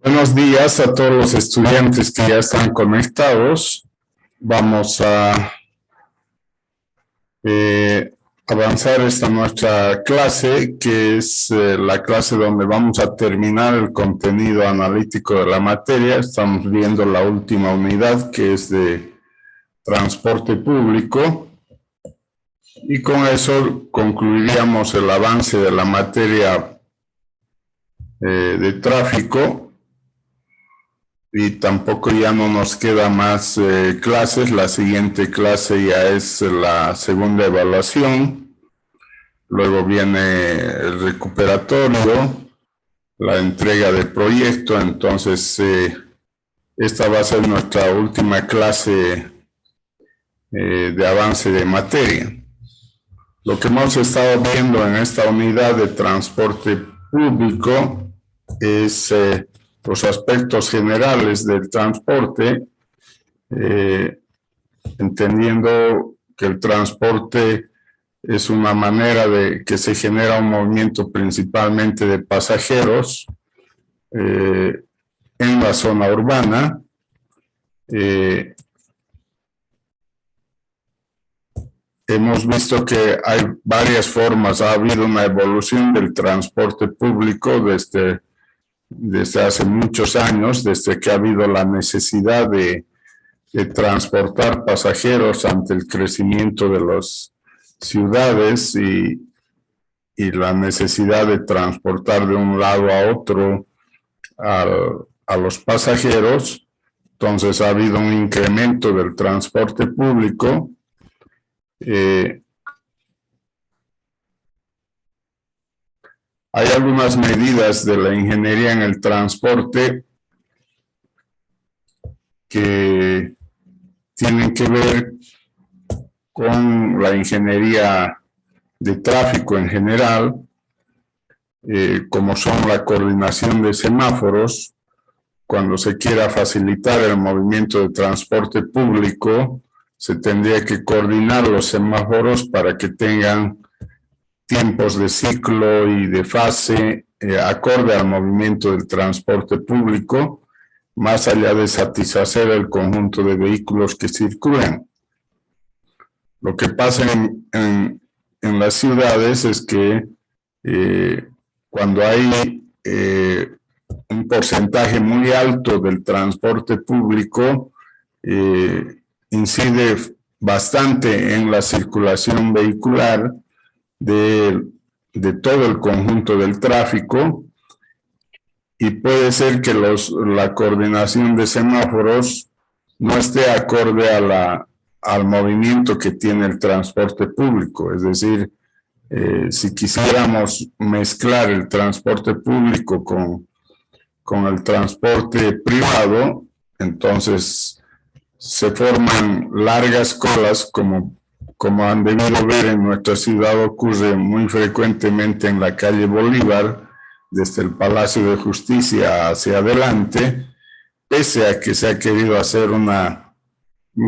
Buenos días a todos los estudiantes que ya están conectados. Vamos a avanzar esta nuestra clase, que es la clase donde vamos a terminar el contenido analítico de la materia. Estamos viendo la última unidad, que es de transporte público. Y con eso concluiríamos el avance de la materia de tráfico. Y tampoco ya no nos queda más clases. La siguiente clase ya es la segunda evaluación. Luego viene el recuperatorio, la entrega del proyecto. Entonces, esta va a ser nuestra última clase de avance de materia. Lo que hemos estado viendo en esta unidad de transporte público es los aspectos generales del transporte, entendiendo que el transporte es una manera de que se genera un movimiento principalmente de pasajeros en la zona urbana. Hemos visto que hay varias formas, ha habido una evolución del transporte público desde hace muchos años, desde que ha habido la necesidad de transportar pasajeros ante el crecimiento de las ciudades y la necesidad de transportar de un lado a otro a los pasajeros. Entonces ha habido un incremento del transporte público. Hay algunas medidas de la ingeniería en el transporte que tienen que ver con la ingeniería de tráfico en general, como son la coordinación de semáforos. Cuando se quiera facilitar el movimiento de transporte público, se tendría que coordinar los semáforos para que tengan tiempos de ciclo y de fase acorde al movimiento del transporte público, más allá de satisfacer el conjunto de vehículos que circulan. Lo que pasa en las ciudades es que cuando hay un porcentaje muy alto del transporte público, incide bastante en la circulación vehicular de todo el conjunto del tráfico, y puede ser que la coordinación de semáforos no esté acorde al movimiento que tiene el transporte público. Es decir, si quisiéramos mezclar el transporte público con el transporte privado, entonces se forman largas colas, como han debido ver en nuestra ciudad. Ocurre muy frecuentemente en la calle Bolívar, desde el Palacio de Justicia hacia adelante, pese a que se ha querido hacer un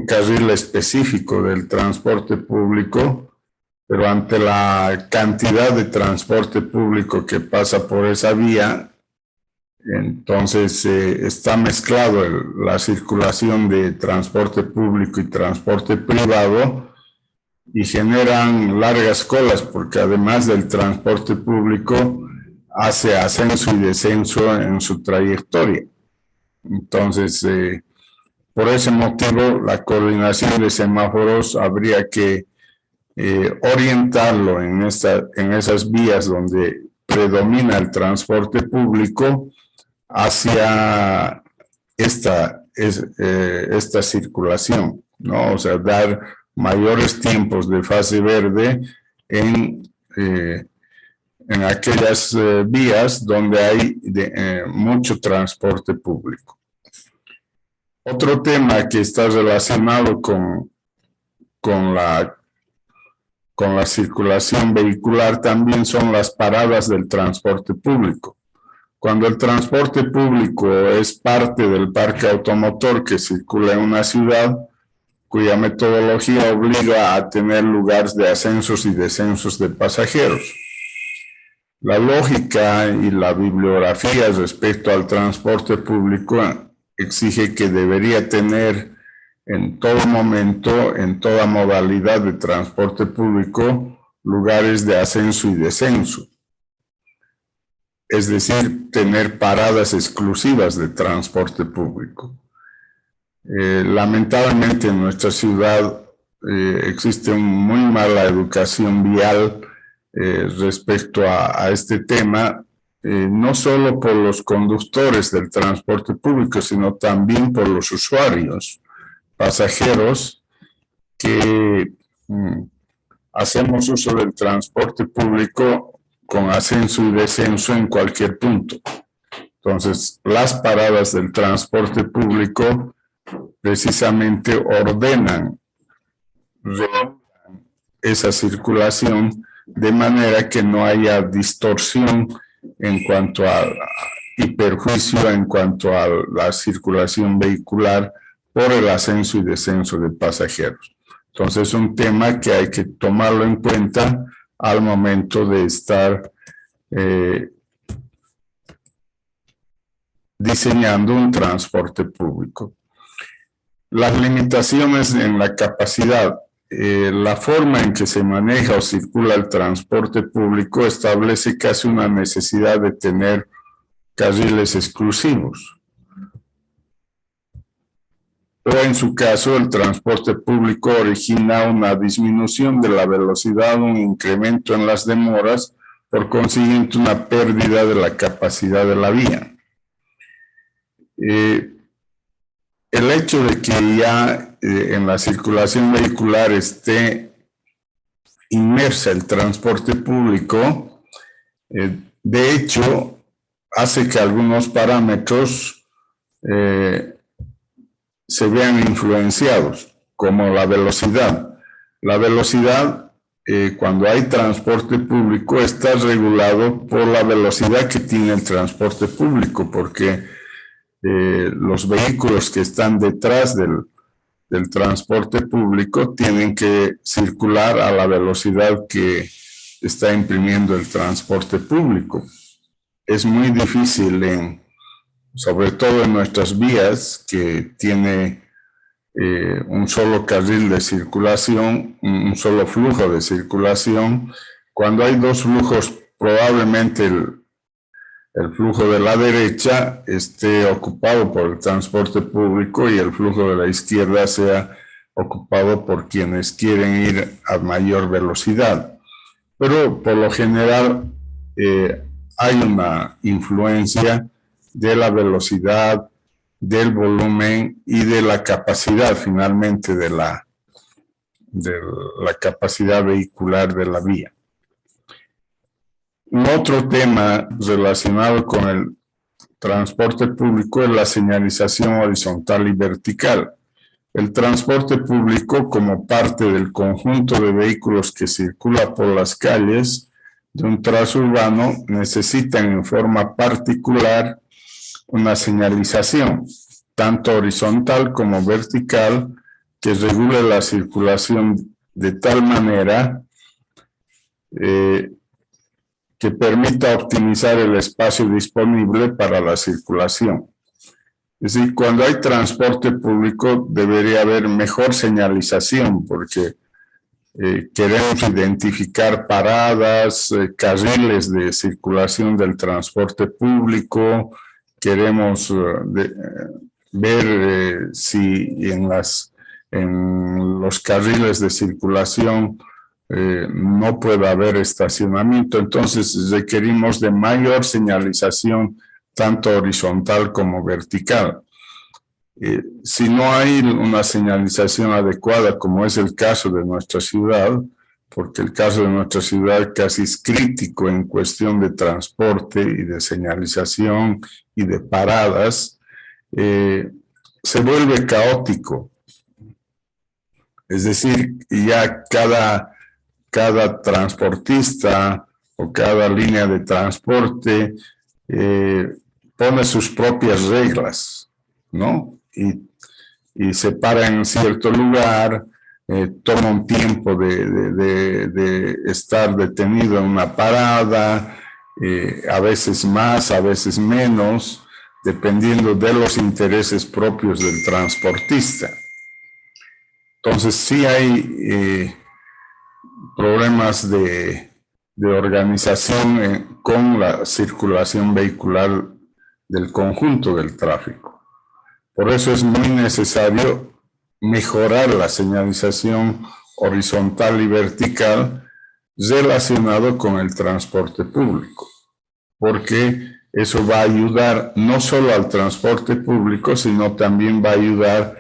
carril específico del transporte público, pero ante la cantidad de transporte público que pasa por esa vía, entonces está mezclado la circulación de transporte público y transporte privado, y generan largas colas, porque además del transporte público hace ascenso y descenso en su trayectoria. Entonces, por ese motivo, la coordinación de semáforos habría que orientarlo en esas vías donde predomina el transporte público hacia esta circulación, ¿no? O sea, dar mayores tiempos de fase verde en aquellas vías donde hay mucho transporte público. Otro tema que está relacionado con la circulación vehicular también son las paradas del transporte público. Cuando el transporte público es parte del parque automotor que circula en una ciudad, cuya metodología obliga a tener lugares de ascensos y descensos de pasajeros. La lógica y la bibliografía respecto al transporte público exige que debería tener en todo momento, en toda modalidad de transporte público, lugares de ascenso y descenso. Es decir, tener paradas exclusivas de transporte público. Lamentablemente en nuestra ciudad existe una muy mala educación vial respecto a este tema, no solo por los conductores del transporte público, sino también por los usuarios, pasajeros que hacemos uso del transporte público con ascenso y descenso en cualquier punto. Entonces, las paradas del transporte público precisamente ordenan esa circulación de manera que no haya distorsión en cuanto a y perjuicio en cuanto a la circulación vehicular por el ascenso y descenso de pasajeros. Entonces es un tema que hay que tomarlo en cuenta al momento de estar diseñando un transporte público. Las limitaciones en la capacidad. La forma en que se maneja o circula el transporte público establece casi una necesidad de tener carriles exclusivos. O en su caso, el transporte público origina una disminución de la velocidad, un incremento en las demoras, por consiguiente una pérdida de la capacidad de la vía. El hecho de que ya en la circulación vehicular esté inmersa el transporte público, de hecho, hace que algunos parámetros se vean influenciados, como la velocidad. La velocidad, cuando hay transporte público, está regulado por la velocidad que tiene el transporte público, porque los vehículos que están detrás del transporte público tienen que circular a la velocidad que está imprimiendo el transporte público. Es muy difícil, sobre todo en nuestras vías, que tiene un solo carril de circulación, un solo flujo de circulación. Cuando hay dos flujos, probablemente el flujo de la derecha esté ocupado por el transporte público y el flujo de la izquierda sea ocupado por quienes quieren ir a mayor velocidad. Pero por lo general hay una influencia de la velocidad, del volumen y de la capacidad finalmente de la capacidad vehicular de la vía. Otro tema relacionado con el transporte público es la señalización horizontal y vertical. El transporte público, como parte del conjunto de vehículos que circula por las calles de un trazo urbano, necesitan en forma particular una señalización, tanto horizontal como vertical, que regule la circulación de tal manera que permita optimizar el espacio disponible para la circulación. Es decir, cuando hay transporte público debería haber mejor señalización, porque queremos identificar paradas, carriles de circulación del transporte público, queremos ver si en los carriles de circulación no puede haber estacionamiento. Entonces requerimos de mayor señalización, tanto horizontal como vertical. Si no hay una señalización adecuada, como es el caso de nuestra ciudad, porque el caso de nuestra ciudad casi es crítico en cuestión de transporte y de señalización y de paradas, se vuelve caótico. Es decir, ya cada transportista o cada línea de transporte pone sus propias reglas, ¿no? y se para en cierto lugar, toma un tiempo de estar detenido en una parada, a veces más, a veces menos, dependiendo de los intereses propios del transportista. Entonces sí hay problemas de organización con la circulación vehicular del conjunto del tráfico. Por eso es muy necesario mejorar la señalización horizontal y vertical relacionado con el transporte público, porque eso va a ayudar no solo al transporte público, sino también va a ayudar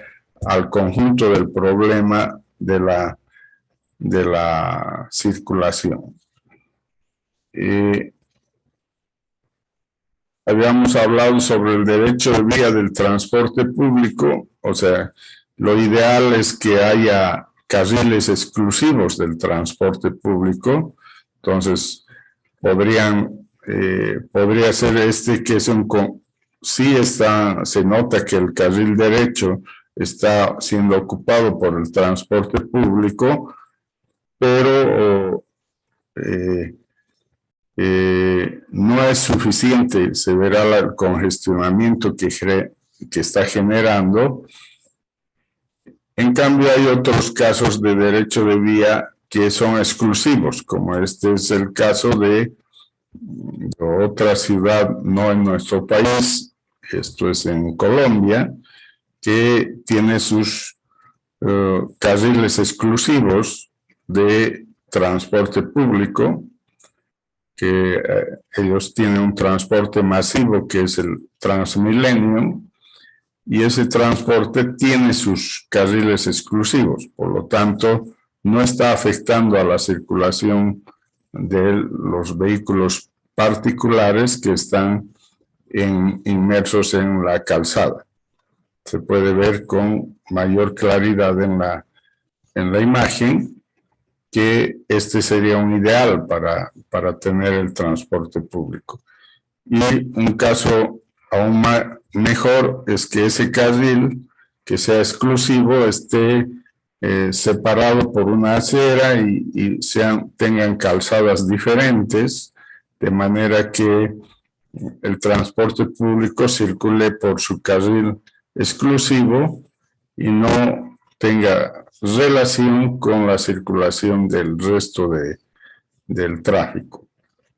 al conjunto del problema de la circulación. Habíamos hablado sobre el derecho de vía del transporte público, o sea, lo ideal es que haya carriles exclusivos del transporte público, entonces podría ser que se nota que el carril derecho está siendo ocupado por el transporte público, pero no es suficiente, se verá el congestionamiento que está generando. En cambio, hay otros casos de derecho de vía que son exclusivos, como este es el caso de otra ciudad, no en nuestro país, esto es en Colombia, que tiene sus carriles exclusivos de transporte público, que ellos tienen un transporte masivo que es el Transmilenio, y ese transporte tiene sus carriles exclusivos, por lo tanto no está afectando a la circulación de los vehículos particulares que están inmersos en la calzada. Se puede ver con mayor claridad en la imagen que este sería un ideal para tener el transporte público. Y un caso aún mejor es que ese carril que sea exclusivo esté separado por una acera y tengan calzadas diferentes, de manera que el transporte público circule por su carril exclusivo y no tenga relación con la circulación del resto del tráfico.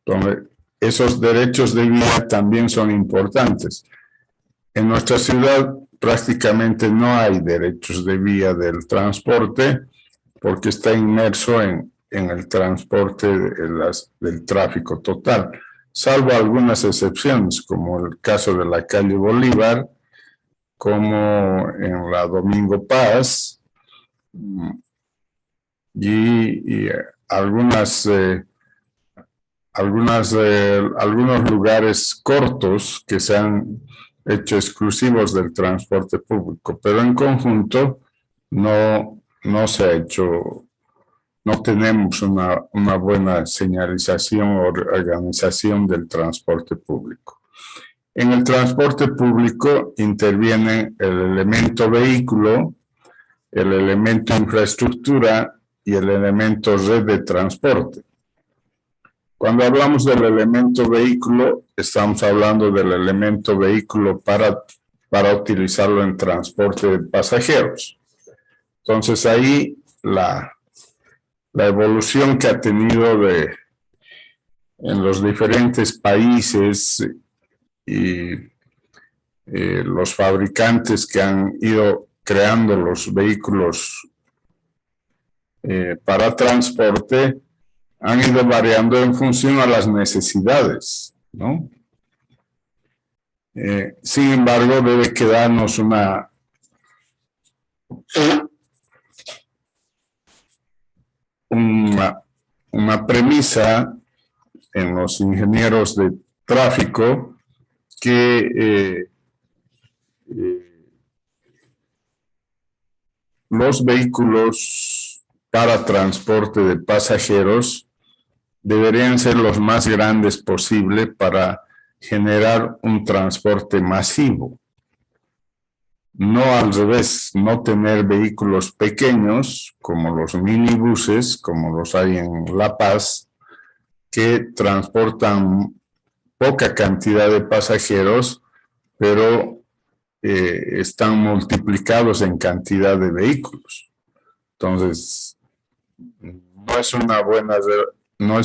Entonces, esos derechos de vía también son importantes. En nuestra ciudad prácticamente no hay derechos de vía del transporte porque está inmerso en el transporte del tráfico total, salvo algunas excepciones, como el caso de la calle Bolívar, como en la Domingo Paz, y algunos lugares cortos que se han hecho exclusivos del transporte público, pero en conjunto no se ha hecho, no tenemos una buena señalización o organización del transporte público. En el transporte público interviene el elemento vehículo, el elemento infraestructura y el elemento red de transporte. Cuando hablamos del elemento vehículo, estamos hablando del elemento vehículo para utilizarlo en transporte de pasajeros. Entonces ahí la evolución que ha tenido en los diferentes países y los fabricantes que han ido creando los vehículos para transporte han ido variando en función a las necesidades, ¿no? Sin embargo, debe quedarnos una premisa en los ingenieros de tráfico que los vehículos para transporte de pasajeros deberían ser los más grandes posible para generar un transporte masivo. no al revés, no tener vehículos pequeños como los minibuses, como los hay en La Paz, que transportan poca cantidad de pasajeros, pero están multiplicados en cantidad de vehículos. Entonces, no es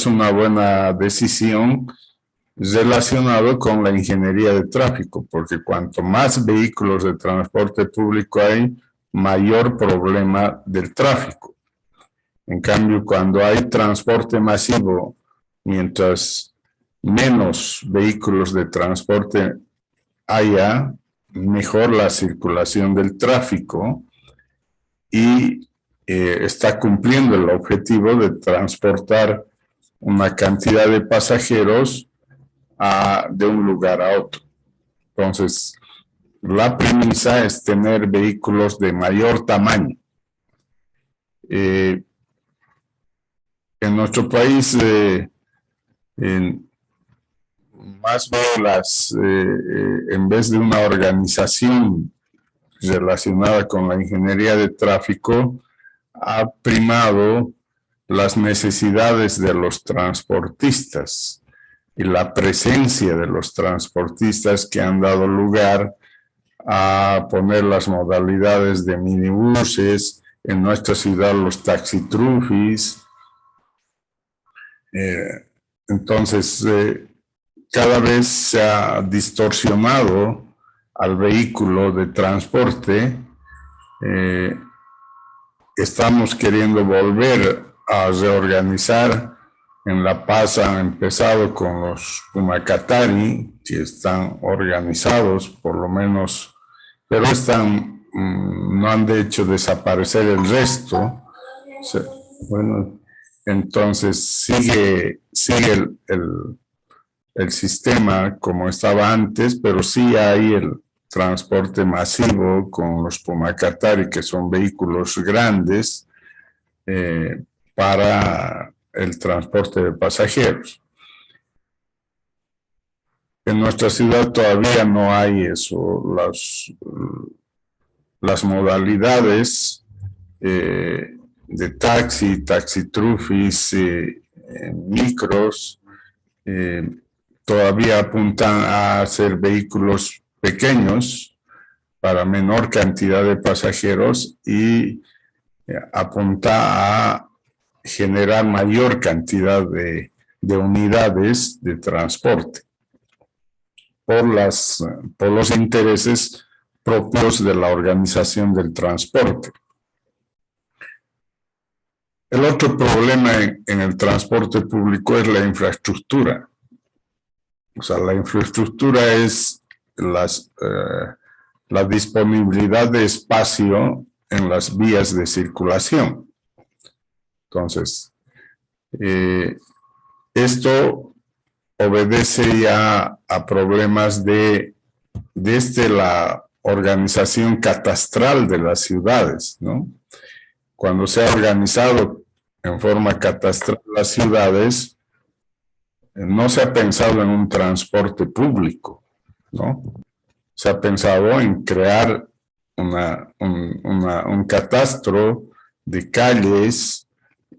una buena decisión relacionado con la ingeniería de tráfico, porque cuanto más vehículos de transporte público hay, mayor problema del tráfico. En cambio, cuando hay transporte masivo, mientras menos vehículos de transporte haya, mejor la circulación del tráfico y está cumpliendo el objetivo de transportar una cantidad de pasajeros de un lugar a otro. Entonces, la premisa es tener vehículos de mayor tamaño. En nuestro país, más bien en vez de una organización relacionada con la ingeniería de tráfico, ha primado las necesidades de los transportistas y la presencia de los transportistas que han dado lugar a poner las modalidades de minibuses, en nuestra ciudad los taxitrufis. Entonces, cada vez se ha distorsionado al vehículo de transporte. Estamos queriendo volver a reorganizar. En La Paz han empezado con los Pumacatari, que están organizados, por lo menos, pero no han de hecho desaparecer el resto. Bueno, entonces sigue el sistema como estaba antes, pero sí hay el transporte masivo con los Pumacatari, que son vehículos grandes para el transporte de pasajeros. En nuestra ciudad todavía no hay eso, las modalidades de taxitrufis, micros, todavía apuntan a ser vehículos pequeños para menor cantidad de pasajeros y apunta a generar mayor cantidad de unidades de transporte por los intereses propios de la organización del transporte. El otro problema en el transporte público es la infraestructura. O sea, la infraestructura es la disponibilidad de espacio en las vías de circulación. Entonces, esto obedece ya a problemas desde la organización catastral de las ciudades, ¿no? Cuando se ha organizado en forma catastral las ciudades, no se ha pensado en un transporte público, ¿no? Se ha pensado en crear un catastro de calles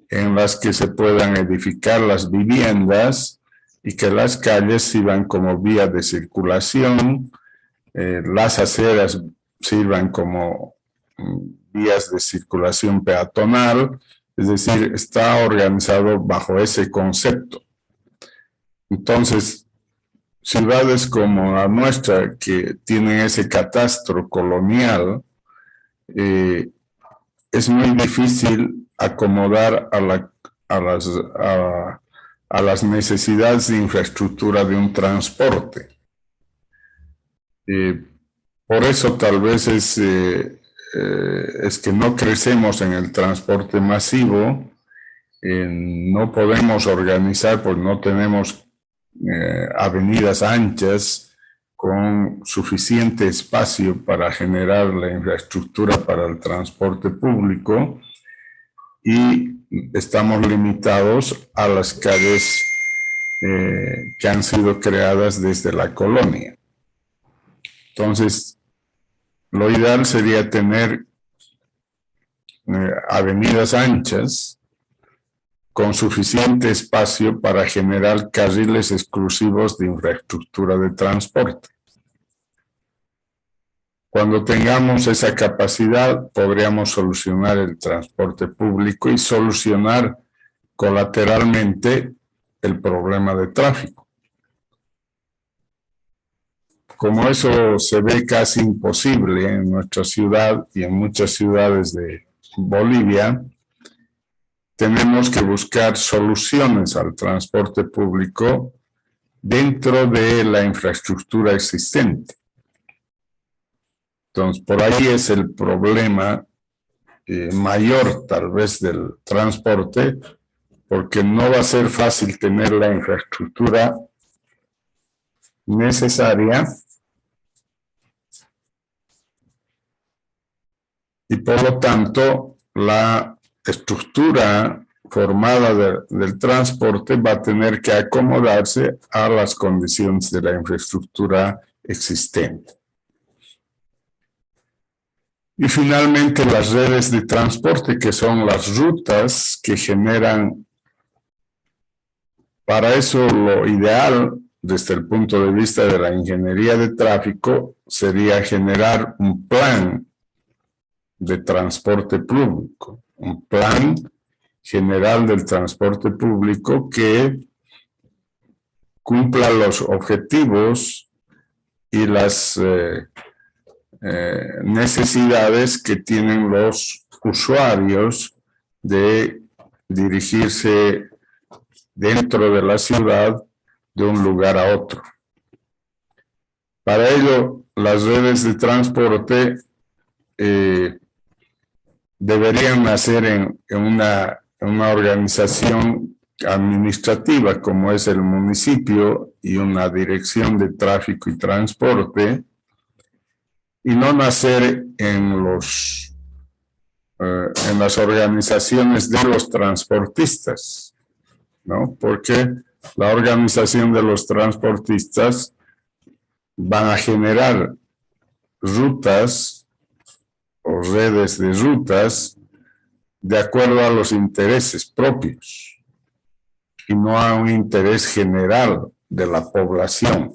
en las que se puedan edificar las viviendas y que las calles sirvan como vía de circulación, las aceras sirvan como vías de circulación peatonal, es decir, está organizado bajo ese concepto. Entonces, ciudades como la nuestra, que tienen ese catastro colonial, es muy difícil acomodar a las necesidades de infraestructura de un transporte. Por eso tal vez es que no crecemos en el transporte masivo, no podemos organizar, pues no tenemos avenidas anchas con suficiente espacio para generar la infraestructura para el transporte público y estamos limitados a las calles que han sido creadas desde la colonia. Entonces, lo ideal sería tener avenidas anchas con suficiente espacio para generar carriles exclusivos de infraestructura de transporte. Cuando tengamos esa capacidad, podríamos solucionar el transporte público y solucionar colateralmente el problema de tráfico. Como eso se ve casi imposible en nuestra ciudad y en muchas ciudades de Bolivia, tenemos que buscar soluciones al transporte público dentro de la infraestructura existente. Entonces, por ahí es el problema mayor, tal vez, del transporte, porque no va a ser fácil tener la infraestructura necesaria y, por lo tanto, la estructura formada del transporte va a tener que acomodarse a las condiciones de la infraestructura existente. Y finalmente las redes de transporte, que son las rutas que generan. Para eso lo ideal, desde el punto de vista de la ingeniería de tráfico, sería generar un plan de transporte público, un plan general del transporte público que cumpla los objetivos y las necesidades que tienen los usuarios de dirigirse dentro de la ciudad de un lugar a otro. Para ello, las redes de transporte deberían nacer en una organización administrativa como es el municipio y una dirección de tráfico y transporte, y no nacer en las organizaciones de los transportistas, ¿no? Porque la organización de los transportistas van a generar rutas o redes de rutas de acuerdo a los intereses propios y no a un interés general de la población.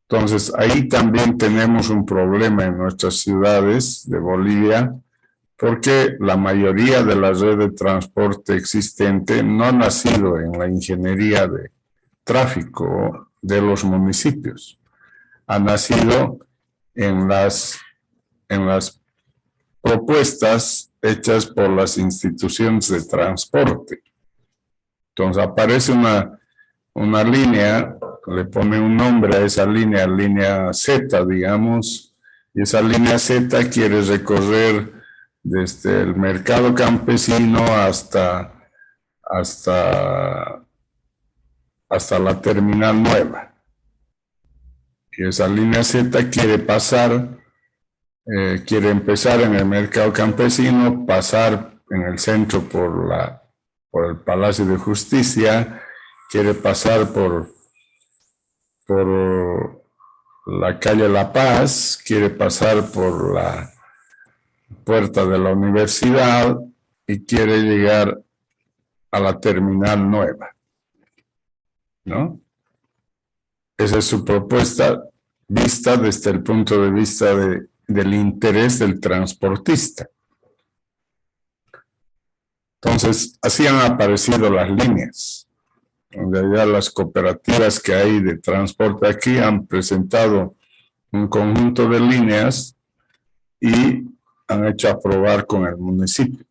Entonces, ahí también tenemos un problema en nuestras ciudades de Bolivia, porque la mayoría de la red de transporte existente no ha nacido en la ingeniería de tráfico de los municipios. Ha nacido en las propuestas hechas por las instituciones de transporte. Entonces aparece una línea, le pone un nombre a esa línea, línea Z, digamos, y esa línea Z quiere recorrer desde el mercado campesino hasta la terminal nueva. Y esa línea Z quiere empezar en el mercado campesino, pasar en el centro por el Palacio de Justicia, quiere pasar por la calle La Paz, quiere pasar por la puerta de la universidad y quiere llegar a la terminal nueva, ¿no? Esa es su propuesta vista desde el punto de vista del interés del transportista. Entonces, así han aparecido las líneas, donde ya las cooperativas que hay de transporte aquí han presentado un conjunto de líneas y han hecho aprobar con el municipio.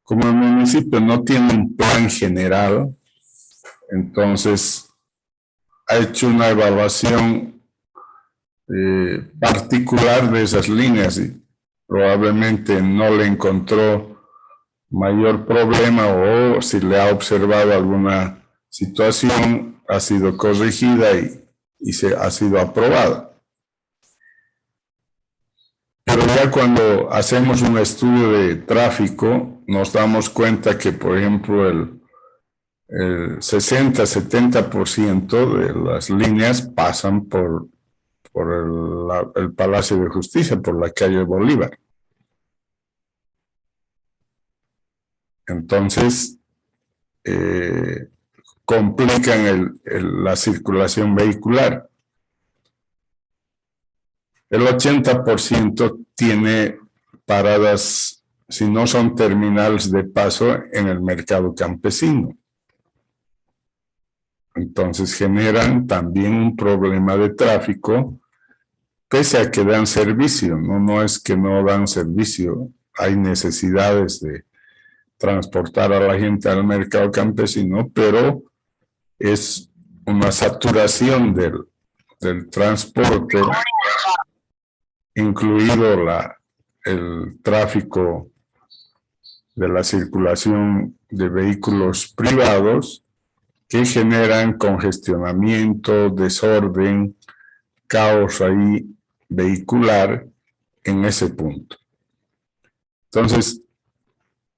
Como el municipio no tiene un plan general, entonces ha hecho una evaluación particular de esas líneas y probablemente no le encontró mayor problema, o si le ha observado alguna situación, ha sido corregida y ha sido aprobada. Pero ya cuando hacemos un estudio de tráfico, nos damos cuenta que, por ejemplo, el 60-70% de las líneas pasan por el Palacio de Justicia, por la calle Bolívar. Entonces, complican la circulación vehicular. El 80% tiene paradas, si no son terminales de paso, en el mercado campesino. Entonces generan también un problema de tráfico, pese a que dan servicio. No es que no dan servicio, hay necesidades de transportar a la gente al mercado campesino, pero es una saturación del transporte, incluido el tráfico de la circulación de vehículos privados, que generan congestionamiento, desorden, caos ahí vehicular en ese punto. Entonces,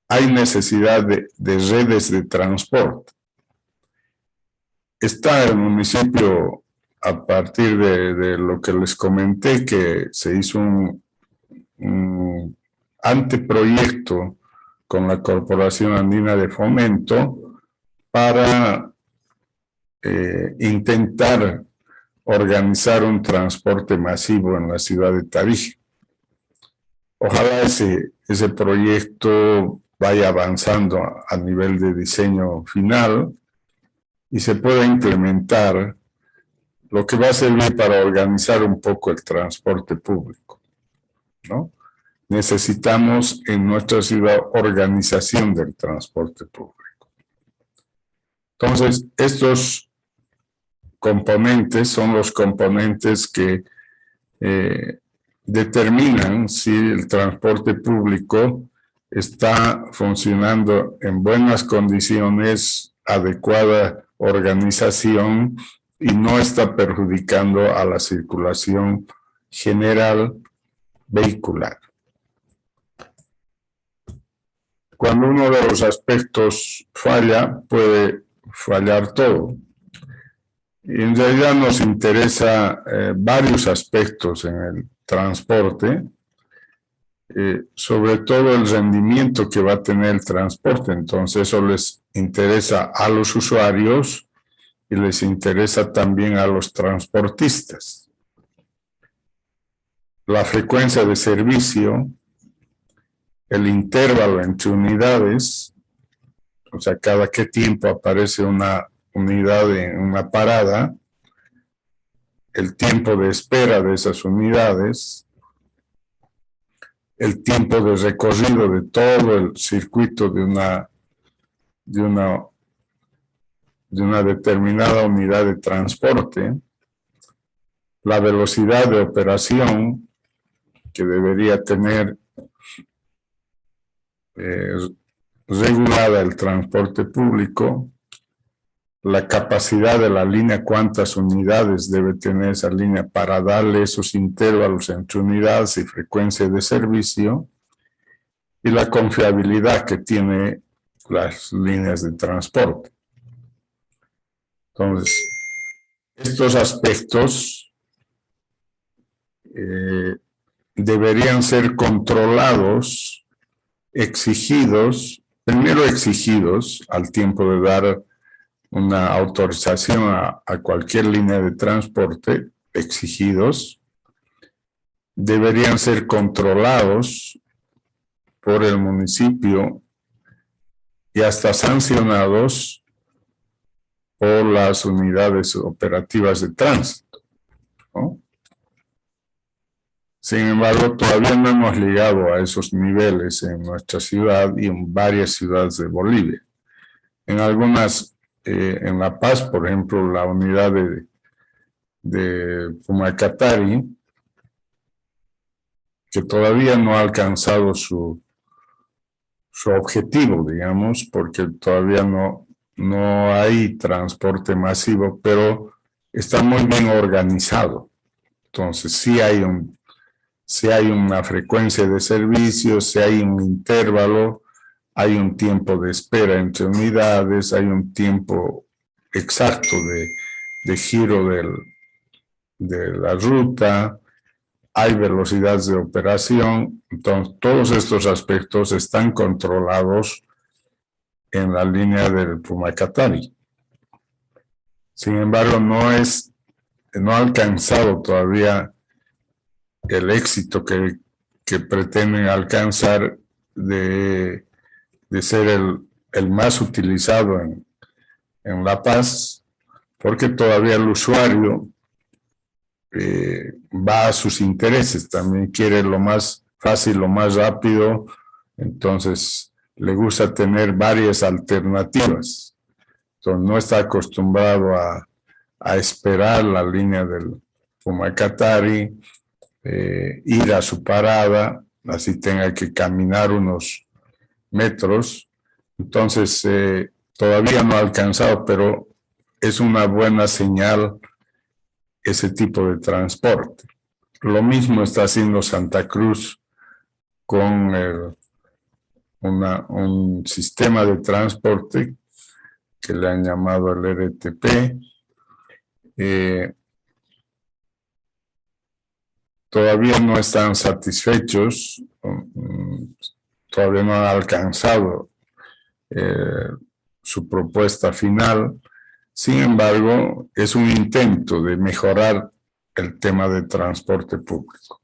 hay necesidad de redes de transporte. Está el municipio, a partir de lo que les comenté, que se hizo un anteproyecto con la Corporación Andina de Fomento para intentar organizar un transporte masivo en la ciudad de Tarija. Ojalá ese proyecto vaya avanzando a nivel de diseño final y se pueda implementar, lo que va a servir para organizar un poco el transporte público, ¿no? Necesitamos en nuestra ciudad organización del transporte público. Entonces, estos componentes son los componentes que determinan si el transporte público está funcionando en buenas condiciones, adecuada organización y no está perjudicando a la circulación general vehicular. Cuando uno de los aspectos falla, puede fallar todo. Y en realidad nos interesa varios aspectos en el transporte, sobre todo el rendimiento que va a tener el transporte. Entonces eso les interesa a los usuarios y les interesa también a los transportistas. La frecuencia de servicio, el intervalo entre unidades, o sea, cada qué tiempo aparece una unidad en una parada, el tiempo de espera de esas unidades, el tiempo de recorrido de todo el circuito de una determinada unidad de transporte, la velocidad de operación que debería tener regulada el transporte público, la capacidad de la línea, cuántas unidades debe tener esa línea para darle esos intervalos entre unidades y frecuencia de servicio, y la confiabilidad que tiene las líneas de transporte. Entonces, estos aspectos deberían ser controlados, primero exigidos al tiempo de dar una autorización a cualquier línea de transporte, exigidos, deberían ser controlados por el municipio y hasta sancionados por las unidades operativas de tránsito, ¿no? Sin embargo, todavía no hemos llegado a esos niveles en nuestra ciudad y en varias ciudades de Bolivia. En algunas, en La Paz, por ejemplo, la unidad de Pumacatari, que todavía no ha alcanzado su objetivo, digamos, porque todavía no hay transporte masivo, pero está muy bien organizado. Entonces, sí hay una frecuencia de servicio, sí hay un intervalo, hay un tiempo de espera entre unidades, hay un tiempo exacto de giro de la ruta, hay velocidades de operación. Entonces, todos estos aspectos están controlados en la línea del Pumacatari. Sin embargo, no ha alcanzado todavía el éxito que pretenden alcanzar de ser el más utilizado en La Paz, porque todavía el usuario va a sus intereses, también quiere lo más fácil, lo más rápido, entonces le gusta tener varias alternativas. Entonces no está acostumbrado a esperar la línea del Pumacatari, ir a su parada, así tenga que caminar unos metros. Entonces todavía no ha alcanzado, pero es una buena señal ese tipo de transporte. Lo mismo está haciendo Santa Cruz con un sistema de transporte que le han llamado el RTP. Todavía no están satisfechos, todavía no han alcanzado su propuesta final. Sin embargo, es un intento de mejorar el tema de transporte público.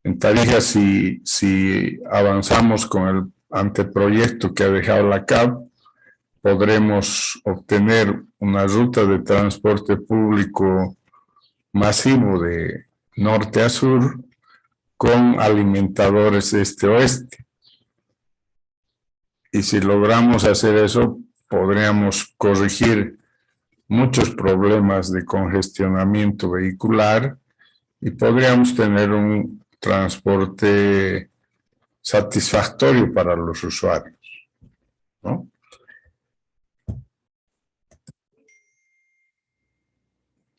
En Tarija, si avanzamos con el anteproyecto que ha dejado la CAP, podremos obtener una ruta de transporte público masivo de norte a sur con alimentadores este-oeste. Y si logramos hacer eso, podríamos corregir muchos problemas de congestionamiento vehicular y podríamos tener un transporte satisfactorio para los usuarios, ¿no?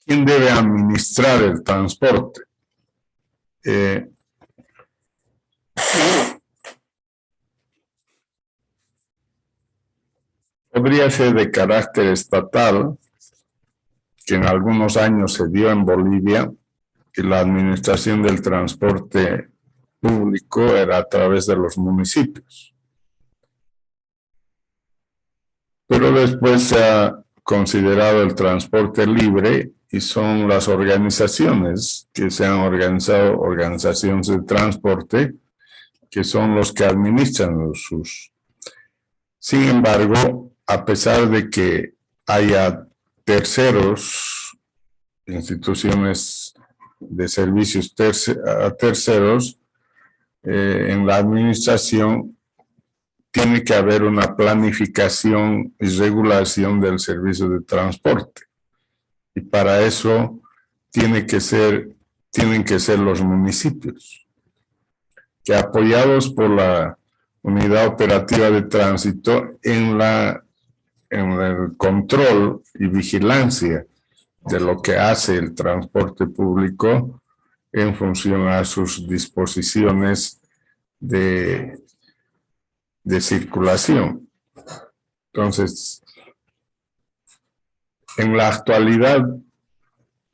¿Quién debe administrar el transporte? Podría ser de carácter estatal, que en algunos años se dio en Bolivia, y la administración del transporte público era a través de los municipios. Pero después se ha considerado el transporte libre y son las organizaciones que se han organizado, organizaciones de transporte, que son los que administran los SUS. Sin embargo, a pesar de que haya terceros, instituciones de servicios a terceros, en la administración tiene que haber una planificación y regulación del servicio de transporte. Y para eso tienen que ser los municipios, que apoyados por la Unidad Operativa de Tránsito en el control y vigilancia de lo que hace el transporte público en función a sus disposiciones de circulación. Entonces, en la actualidad,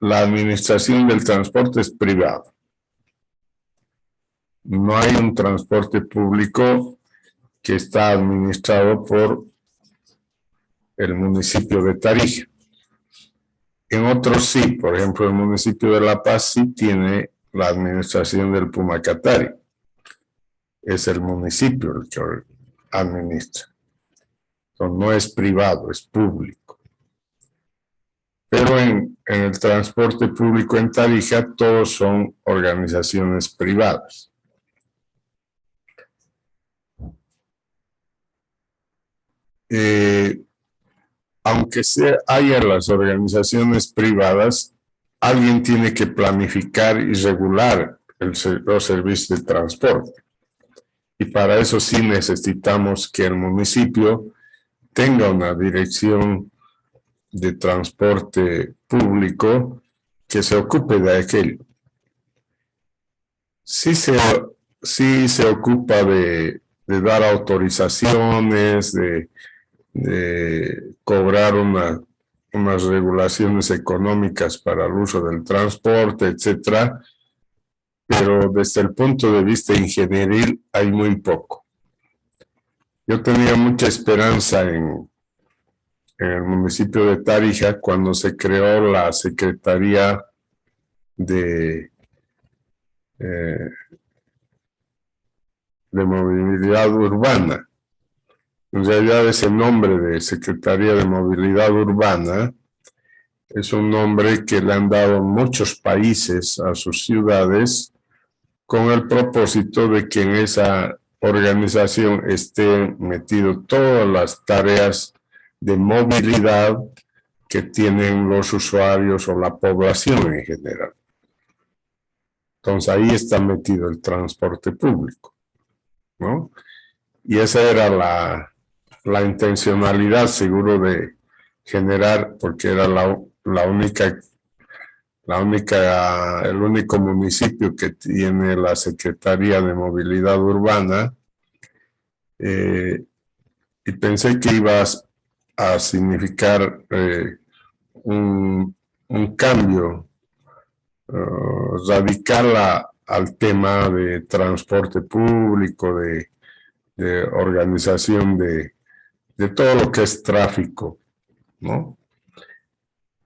la administración del transporte es privada. No hay un transporte público que está administrado por el municipio de Tarija. En otros sí, por ejemplo, el municipio de La Paz sí tiene la administración del Pumacatari. Es el municipio el que administra. Entonces, no es privado, es público. Pero en el transporte público en Tarija, todos son organizaciones privadas. Aunque haya las organizaciones privadas, alguien tiene que planificar y regular los servicios de transporte. Y para eso sí necesitamos que el municipio tenga una dirección de transporte público que se ocupe de aquello. Sí se ocupa de dar autorizaciones, de cobrar una unas regulaciones económicas para el uso del transporte, etcétera, pero desde el punto de vista ingenieril hay muy poco. Yo tenía mucha esperanza en el municipio de Tarija cuando se creó la Secretaría de Movilidad Urbana. En realidad ese nombre de Secretaría de Movilidad Urbana es un nombre que le han dado muchos países a sus ciudades con el propósito de que en esa organización estén metido todas las tareas de movilidad que tienen los usuarios o la población en general. Entonces ahí está metido el transporte público, ¿no? Y esa era la intencionalidad seguro de generar, porque era el único municipio que tiene la Secretaría de Movilidad Urbana, y pensé que iba a significar un cambio radical al tema de transporte público, de organización de todo lo que es tráfico, ¿no?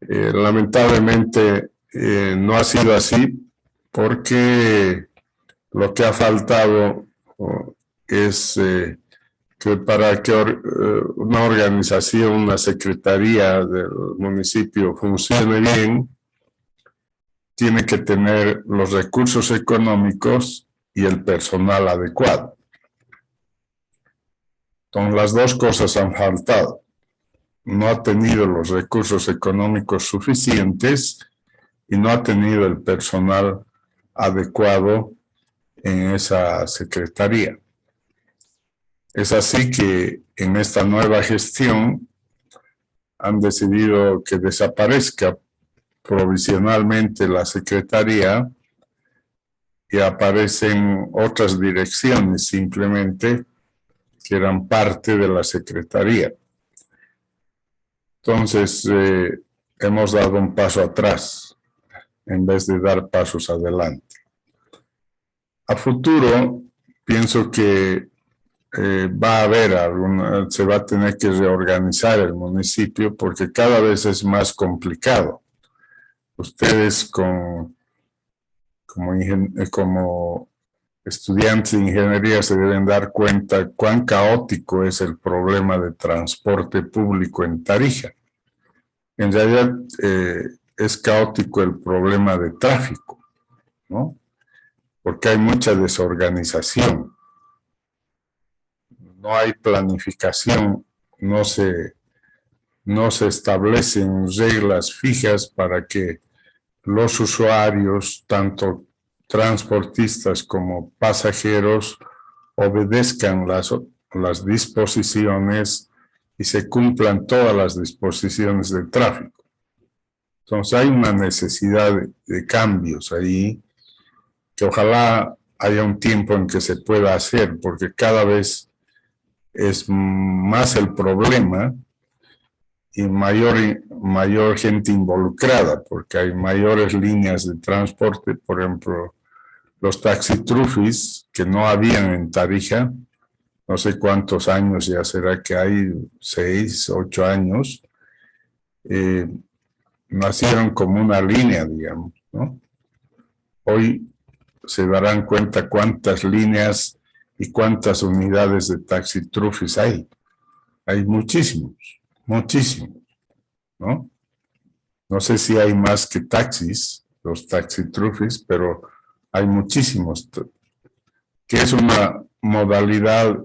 Lamentablemente no ha sido así porque lo que ha faltado es que para que una organización, una secretaría del municipio funcione bien, tiene que tener los recursos económicos y el personal adecuado. Entonces las dos cosas han faltado. No ha tenido los recursos económicos suficientes y no ha tenido el personal adecuado en esa secretaría. Es así que en esta nueva gestión han decidido que desaparezca provisionalmente la secretaría y aparecen otras direcciones simplemente que eran parte de la secretaría. Entonces, hemos dado un paso atrás en vez de dar pasos adelante. A futuro, pienso que va a haber se va a tener que reorganizar el municipio porque cada vez es más complicado. Ustedes como estudiantes de ingeniería se deben dar cuenta cuán caótico es el problema de transporte público en Tarija. En realidad es caótico el problema de tráfico, ¿no? Porque hay mucha desorganización. No hay planificación, no se establecen reglas fijas para que los usuarios, tanto transportistas como pasajeros, obedezcan las disposiciones y se cumplan todas las disposiciones del tráfico. Entonces hay una necesidad de cambios ahí, que ojalá haya un tiempo en que se pueda hacer, porque cada vez es más el problema y mayor gente involucrada, porque hay mayores líneas de transporte, por ejemplo, los taxitrufis que no habían en Tarija, no sé cuántos años ya será que hay, 6, 8 años, nacieron como una línea, digamos, ¿no? Hoy se darán cuenta cuántas líneas y cuántas unidades de taxitrufis hay. Hay muchísimos, ¿no? No sé si hay más que taxis, los taxitrufis, pero hay muchísimos, que es una modalidad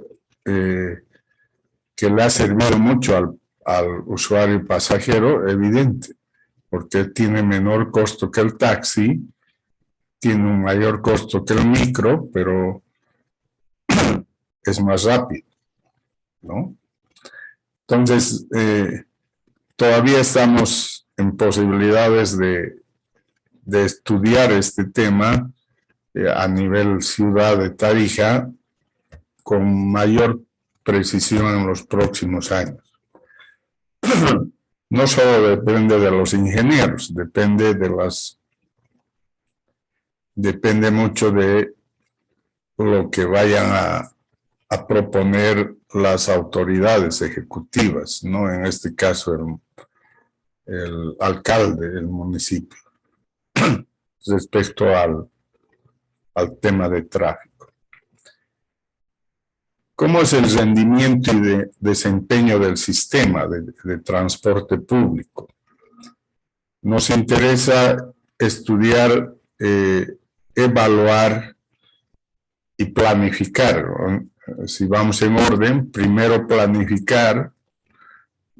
que le ha servido mucho al usuario pasajero, evidente, porque tiene menor costo que el taxi, tiene un mayor costo que el micro, pero es más rápido, ¿no? Entonces, todavía estamos en posibilidades de estudiar este tema a nivel ciudad de Tarija con mayor precisión en los próximos años. no solo depende de los ingenieros, depende mucho de lo que vayan a proponer las autoridades ejecutivas, ¿no? En este caso, el alcalde del municipio, respecto al tema de tráfico. ¿Cómo es el rendimiento y desempeño del sistema de transporte público? Nos interesa estudiar, evaluar y planificar. Si vamos en orden, primero planificar,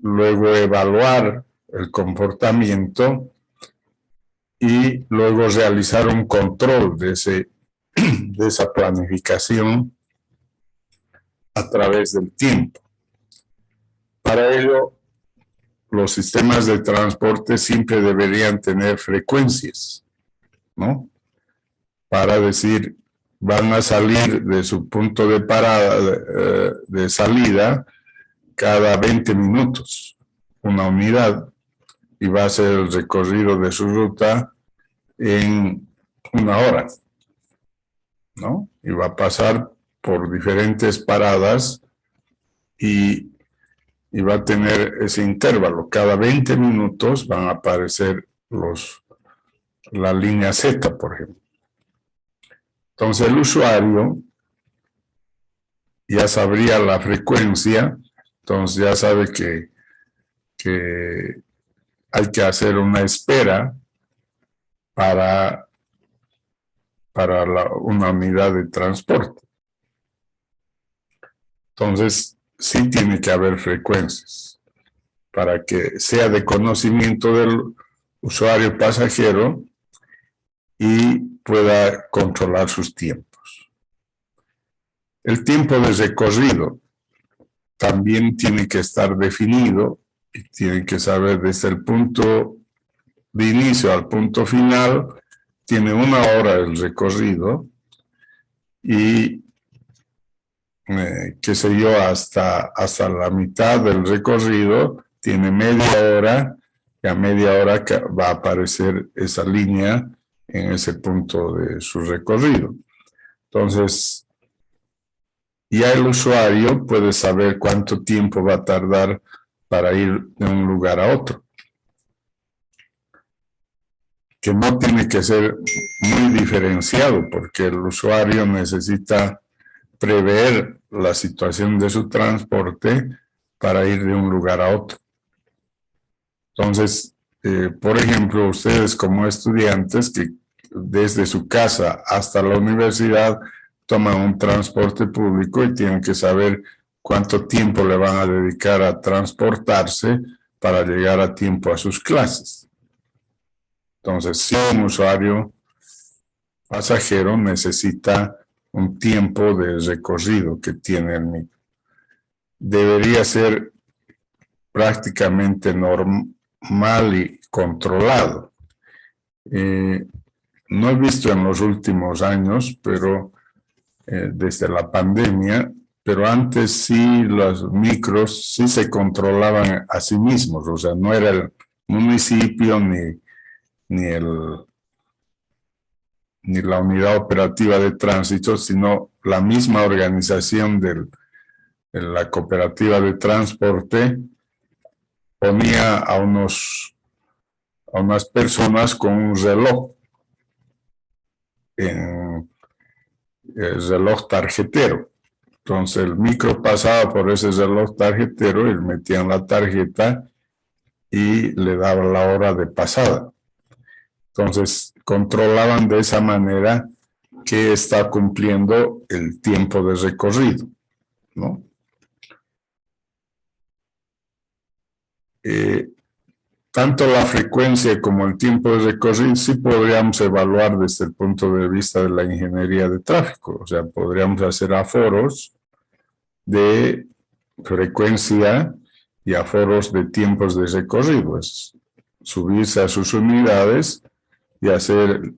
luego evaluar el comportamiento y luego realizar un control de esa planificación a través del tiempo. Para ello, los sistemas de transporte siempre deberían tener frecuencias, ¿no? Para decir, van a salir de su punto de parada, de salida, cada 20 minutos, una unidad, y va a hacer el recorrido de su ruta en 1 hora, ¿no? Y va a pasar por diferentes paradas y va a tener ese intervalo. Cada 20 minutos van a aparecer la línea Z, por ejemplo. Entonces el usuario ya sabría la frecuencia, entonces ya sabe que hay que hacer una espera para una unidad de transporte. Entonces, sí tiene que haber frecuencias para que sea de conocimiento del usuario pasajero y pueda controlar sus tiempos. El tiempo de recorrido también tiene que estar definido y tiene que saber desde el punto de inicio al punto final, tiene 1 hora el recorrido y qué sé yo, hasta la mitad del recorrido tiene media hora y a media hora va a aparecer esa línea en ese punto de su recorrido. Entonces, ya el usuario puede saber cuánto tiempo va a tardar para ir de un lugar a otro. Que no tiene que ser muy diferenciado porque el usuario necesita prever la situación de su transporte para ir de un lugar a otro. Entonces, por ejemplo, ustedes como estudiantes que desde su casa hasta la universidad toman un transporte público y tienen que saber cuánto tiempo le van a dedicar a transportarse para llegar a tiempo a sus clases. Entonces, si un usuario pasajero necesita un tiempo de recorrido que tiene el micro, debería ser prácticamente normal y controlado. No he visto en los últimos años, pero desde la pandemia, pero antes sí los micros sí se controlaban a sí mismos, o sea, no era el municipio ni la unidad operativa de tránsito, sino la misma organización de la cooperativa de transporte ponía a unas personas con un reloj, el reloj tarjetero. Entonces el micro pasaba por ese reloj tarjetero y metían la tarjeta y le daban la hora de pasada. Entonces, controlaban de esa manera que está cumpliendo el tiempo de recorrido, ¿no? Tanto la frecuencia como el tiempo de recorrido sí podríamos evaluar desde el punto de vista de la ingeniería de tráfico. O sea, podríamos hacer aforos de frecuencia y aforos de tiempos de recorrido. Es subirse a sus unidades y hacer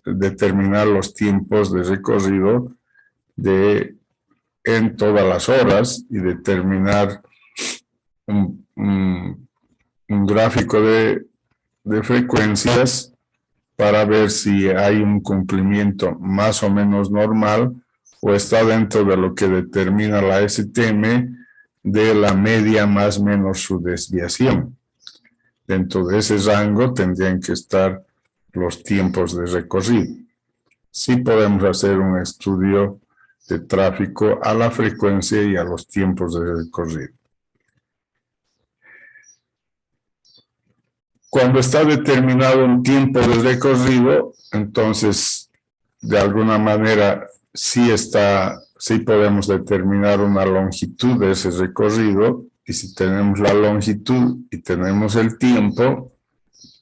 determinar los tiempos de recorrido en todas las horas y determinar un gráfico de frecuencias para ver si hay un cumplimiento más o menos normal o está dentro de lo que determina la STM de la media más menos su desviación. Dentro de ese rango tendrían que estar los tiempos de recorrido. Sí podemos hacer un estudio de tráfico a la frecuencia y a los tiempos de recorrido. Cuando está determinado un tiempo de recorrido, entonces, de alguna manera, sí podemos determinar una longitud de ese recorrido, y si tenemos la longitud y tenemos el tiempo,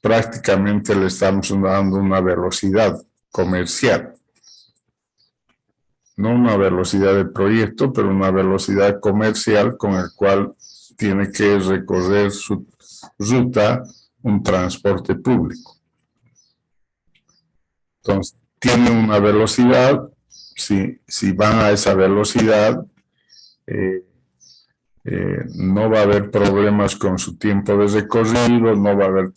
prácticamente le estamos dando una velocidad comercial. No una velocidad de proyecto, pero una velocidad comercial con el cual tiene que recorrer su ruta un transporte público. Entonces, tiene una velocidad, si van a esa velocidad, no va a haber problemas con su tiempo de recorrido, no va a haber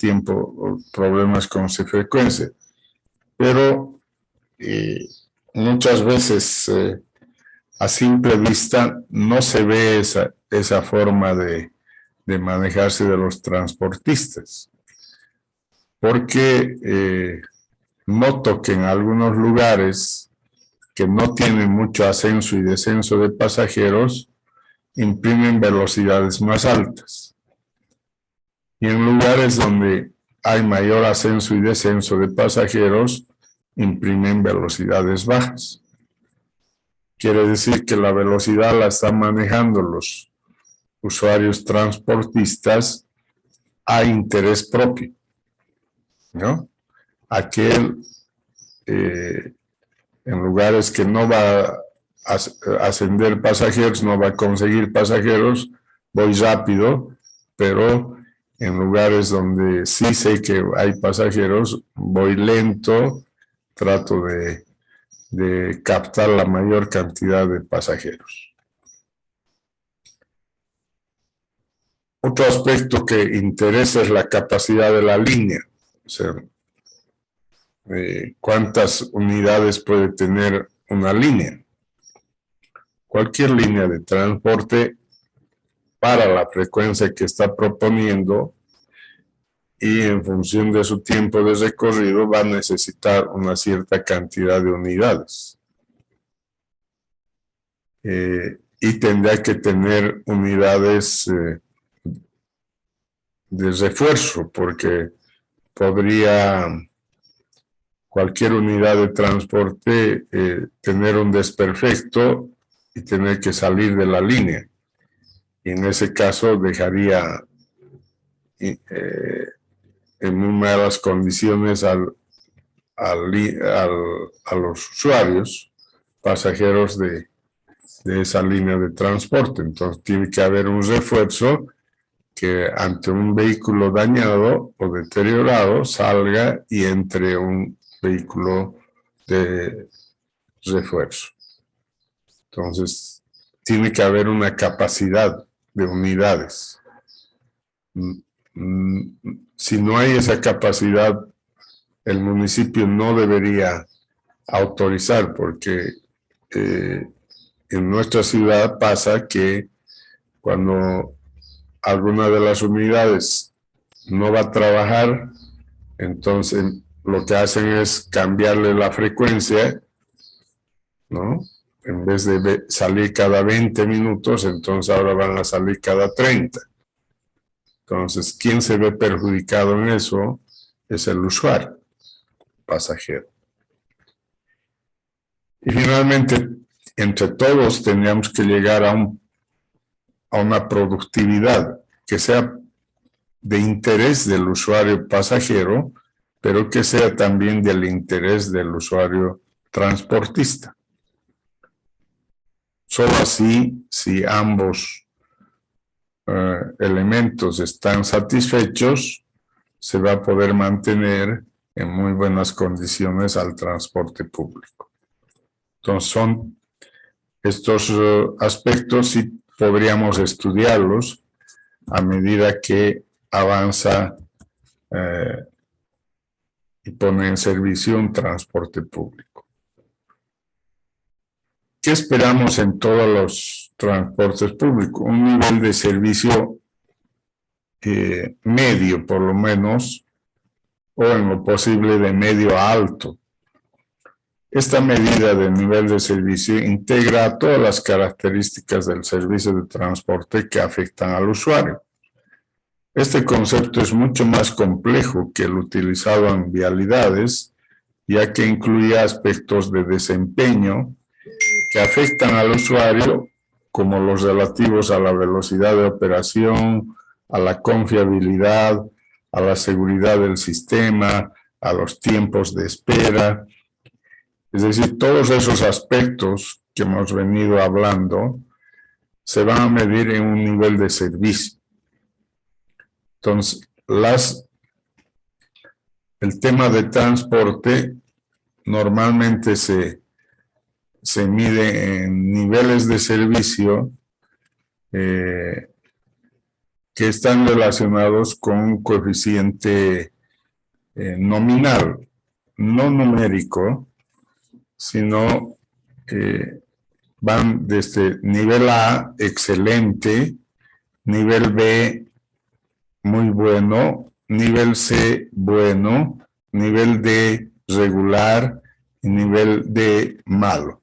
problemas con su frecuencia. Pero muchas veces a simple vista no se ve esa forma de manejarse de los transportistas. Porque noto que en algunos lugares que no tienen mucho ascenso y descenso de pasajeros, imprimen velocidades más altas. Y en lugares donde hay mayor ascenso y descenso de pasajeros, imprimen velocidades bajas. Quiere decir que la velocidad la están manejando los usuarios transportistas a interés propio, ¿no? Aquel en lugares que no va a ascender pasajeros, no va a conseguir pasajeros, voy rápido, pero en lugares donde sí sé que hay pasajeros, voy lento, trato de captar la mayor cantidad de pasajeros. Otro aspecto que interesa es la capacidad de la línea, o sea, cuántas unidades puede tener una línea. Cualquier línea de transporte para la frecuencia que está proponiendo y en función de su tiempo de recorrido va a necesitar una cierta cantidad de unidades. Y tendrá que tener unidades de refuerzo, porque podría cualquier unidad de transporte tener un desperfecto y tener que salir de la línea. Y en ese caso dejaría en muy malas condiciones a los usuarios, pasajeros de esa línea de transporte. Entonces tiene que haber un refuerzo que ante un vehículo dañado o deteriorado salga y entre un vehículo de refuerzo. Entonces tiene que haber una capacidad de unidades. Si no hay esa capacidad, el municipio no debería autorizar, porque en nuestra ciudad pasa que cuando alguna de las unidades no va a trabajar, entonces lo que hacen es cambiarle la frecuencia, ¿no? En vez de salir cada 20 minutos, entonces ahora van a salir cada 30. Entonces, ¿quién se ve perjudicado en eso? Es el usuario, pasajero. Y finalmente, entre todos tendríamos que llegar a una productividad que sea de interés del usuario pasajero, pero que sea también del interés del usuario transportista. Solo así, si ambos elementos están satisfechos, se va a poder mantener en muy buenas condiciones al transporte público. Entonces son estos aspectos, sí podríamos estudiarlos a medida que avanza y pone en servicio un transporte público. ¿Qué esperamos en todos los transportes públicos? Un nivel de servicio medio, por lo menos, o en lo posible de medio a alto. Esta medida de nivel de servicio integra todas las características del servicio de transporte que afectan al usuario. Este concepto es mucho más complejo que el utilizado en vialidades, ya que incluye aspectos de desempeño que afectan al usuario, como los relativos a la velocidad de operación, a la confiabilidad, a la seguridad del sistema, a los tiempos de espera. Es decir, todos esos aspectos que hemos venido hablando se van a medir en un nivel de servicio. Entonces, el tema de transporte normalmente se mide en niveles de servicio que están relacionados con un coeficiente nominal, no numérico, sino van desde nivel A, excelente, nivel B, muy bueno, nivel C, bueno, nivel D, regular, y nivel D, malo.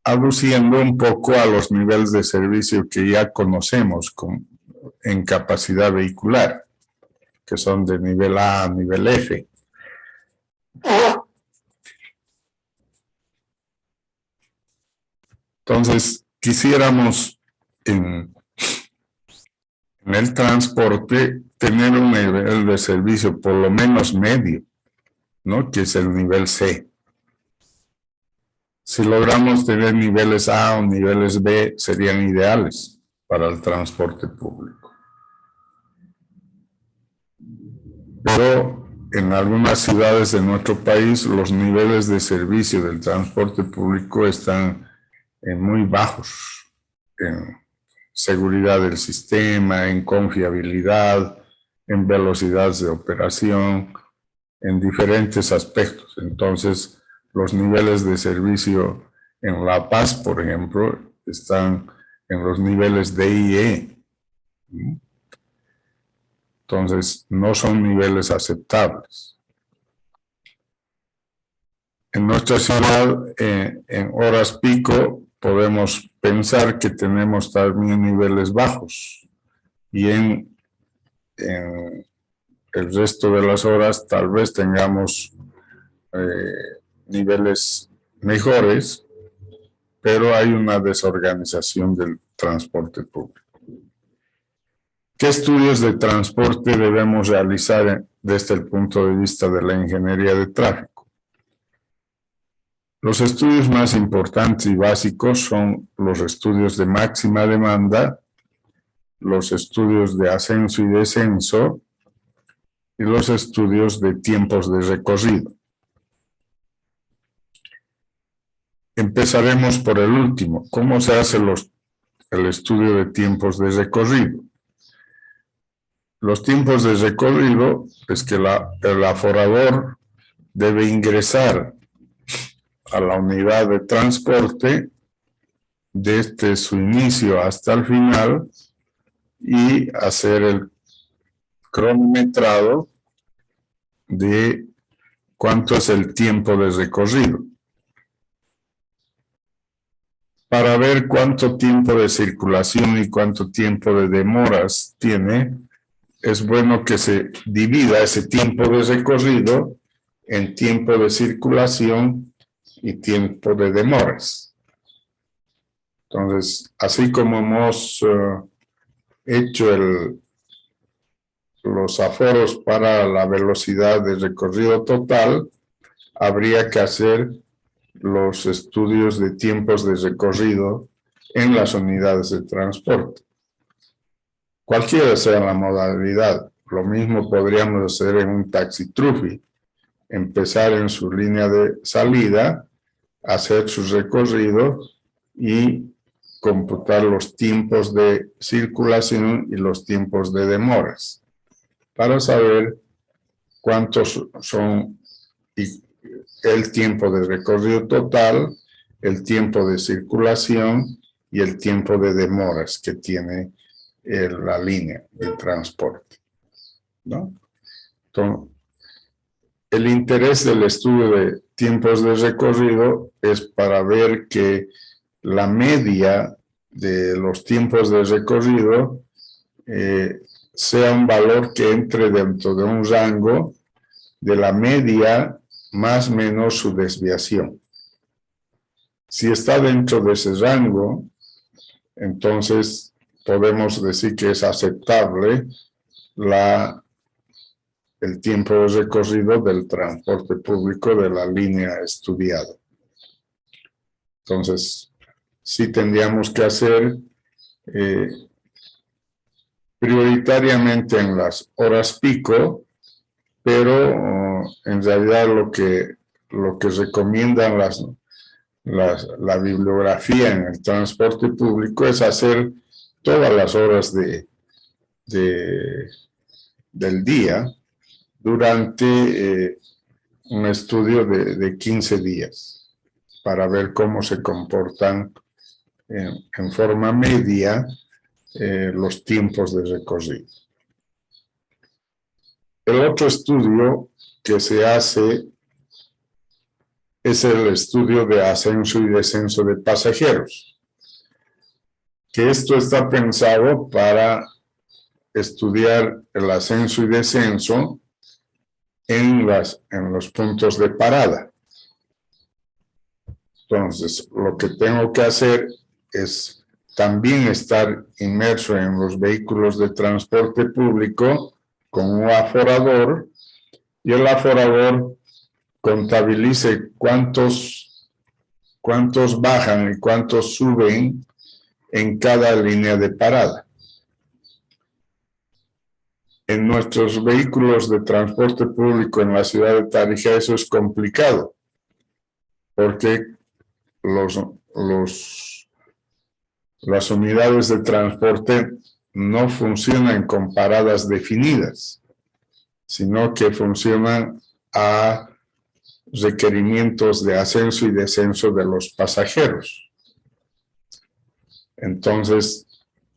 Aduciendo un poco a los niveles de servicio que ya conocemos en capacidad vehicular, que son de nivel A a nivel F. Entonces, quisiéramos en el transporte tener un nivel de servicio por lo menos medio, ¿no? Que es el nivel C. Si logramos tener niveles A o niveles B, serían ideales para el transporte público. Pero en algunas ciudades de nuestro país, los niveles de servicio del transporte público están muy bajos, en seguridad del sistema, en confiabilidad, en velocidades de operación, en diferentes aspectos. Entonces, los niveles de servicio en La Paz, por ejemplo, están en los niveles D y E. Entonces, no son niveles aceptables. En nuestra ciudad, en horas pico, podemos pensar que tenemos también niveles bajos y en el resto de las horas tal vez tengamos niveles mejores, pero hay una desorganización del transporte público. ¿Qué estudios de transporte debemos realizar desde el punto de vista de la ingeniería de tráfico? Los estudios más importantes y básicos son los estudios de máxima demanda, los estudios de ascenso y descenso y los estudios de tiempos de recorrido. Empezaremos por el último. ¿Cómo se hace el estudio de tiempos de recorrido? Los tiempos de recorrido es que el aforador debe ingresar a la unidad de transporte desde su inicio hasta el final y hacer el cronometrado de cuánto es el tiempo de recorrido. Para ver cuánto tiempo de circulación y cuánto tiempo de demoras tiene, es bueno que se divida ese tiempo de recorrido en tiempo de circulación y tiempo de demoras. Entonces, así como hemos hecho los aforos para la velocidad de recorrido total, habría que hacer los estudios de tiempos de recorrido en las unidades de transporte. Cualquiera sea la modalidad, lo mismo podríamos hacer en un taxi trufi. Empezar en su línea de salida, hacer su recorrido y computar los tiempos de circulación y los tiempos de demoras para saber cuántos son el tiempo de recorrido total, el tiempo de circulación y el tiempo de demoras que tiene la línea de transporte, ¿no? Entonces, el interés del estudio de tiempos de recorrido es para ver que la media de los tiempos de recorrido sea un valor que entre dentro de un rango de la media más o menos su desviación. Si está dentro de ese rango, entonces podemos decir que es aceptable el tiempo de recorrido del transporte público de la línea estudiada. Entonces, sí tendríamos que hacer prioritariamente en las horas pico, pero en realidad lo que recomiendan la bibliografía en el transporte público es hacer todas las horas del día durante un estudio de 15 días para ver cómo se comportan en forma media los tiempos de recorrido. El otro estudio que se hace es el estudio de ascenso y descenso de pasajeros, que esto está pensado para estudiar el ascenso y descenso en los puntos de parada. Entonces, lo que tengo que hacer es también estar inmerso en los vehículos de transporte público con un aforador, y el aforador contabilice cuántos bajan y cuántos suben en cada línea de parada. En nuestros vehículos de transporte público en la ciudad de Tarija eso es complicado, porque las unidades de transporte no funcionan con paradas definidas, sino que funcionan a requerimientos de ascenso y descenso de los pasajeros. Entonces,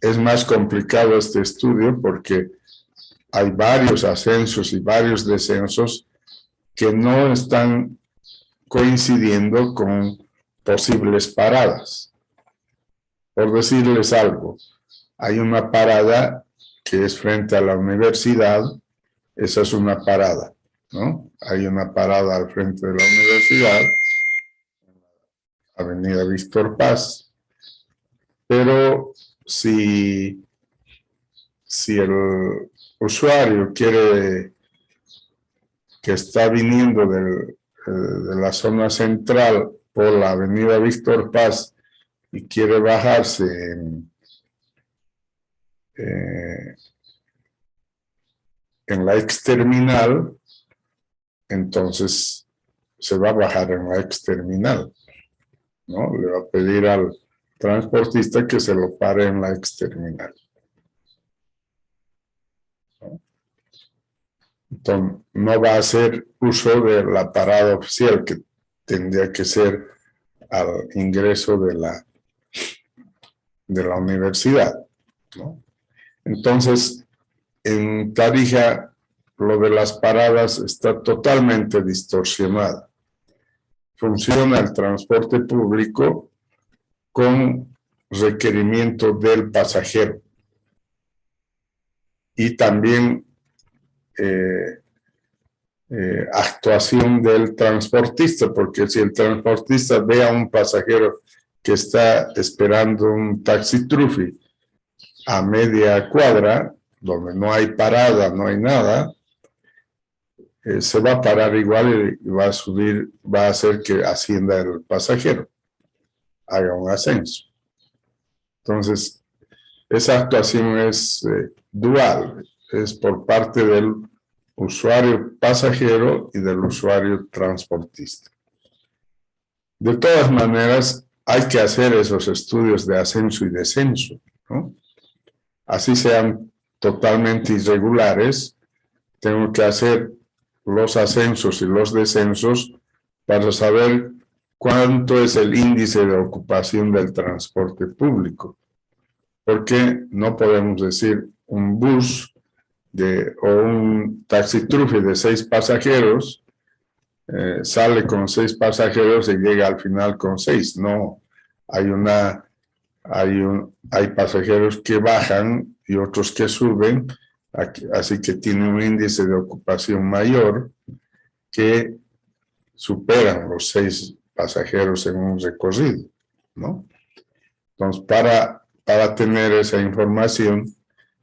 es más complicado este estudio porque hay varios ascensos y varios descensos que no están coincidiendo con posibles paradas. Por decirles algo, hay una parada que es frente a la universidad, esa es una parada, ¿no? Hay una parada al frente de la universidad, Avenida Víctor Paz, pero si el usuario que está viniendo de la zona central por la Avenida Víctor Paz y quiere bajarse en la exterminal, entonces se va a bajar en la exterminal, ¿no? Le va a pedir al transportista que se lo pare en la exterminal. Entonces, no va a hacer uso de la parada oficial, que tendría que ser al ingreso de la universidad, ¿no? Entonces, en Tarija, lo de las paradas está totalmente distorsionado. Funciona el transporte público con requerimiento del pasajero y también actuación del transportista, porque si el transportista ve a un pasajero que está esperando un taxi trufi a media cuadra, donde no hay parada, no hay nada, se va a parar igual y va a subir, va a hacer que ascienda el pasajero, haga un ascenso. Entonces, esa actuación es dual, es por parte del usuario pasajero y del usuario transportista. De todas maneras, hay que hacer esos estudios de ascenso y descenso, ¿no? Así sean totalmente irregulares, tengo que hacer los ascensos y los descensos para saber cuánto es el índice de ocupación del transporte público. Porque no podemos decir un bus o un taxitrufe de 6 pasajeros sale con 6 pasajeros y llega al final con 6. No, hay pasajeros que bajan y otros que suben, así que tiene un índice de ocupación mayor que superan los 6 pasajeros en un recorrido, ¿no? Entonces, para tener esa información,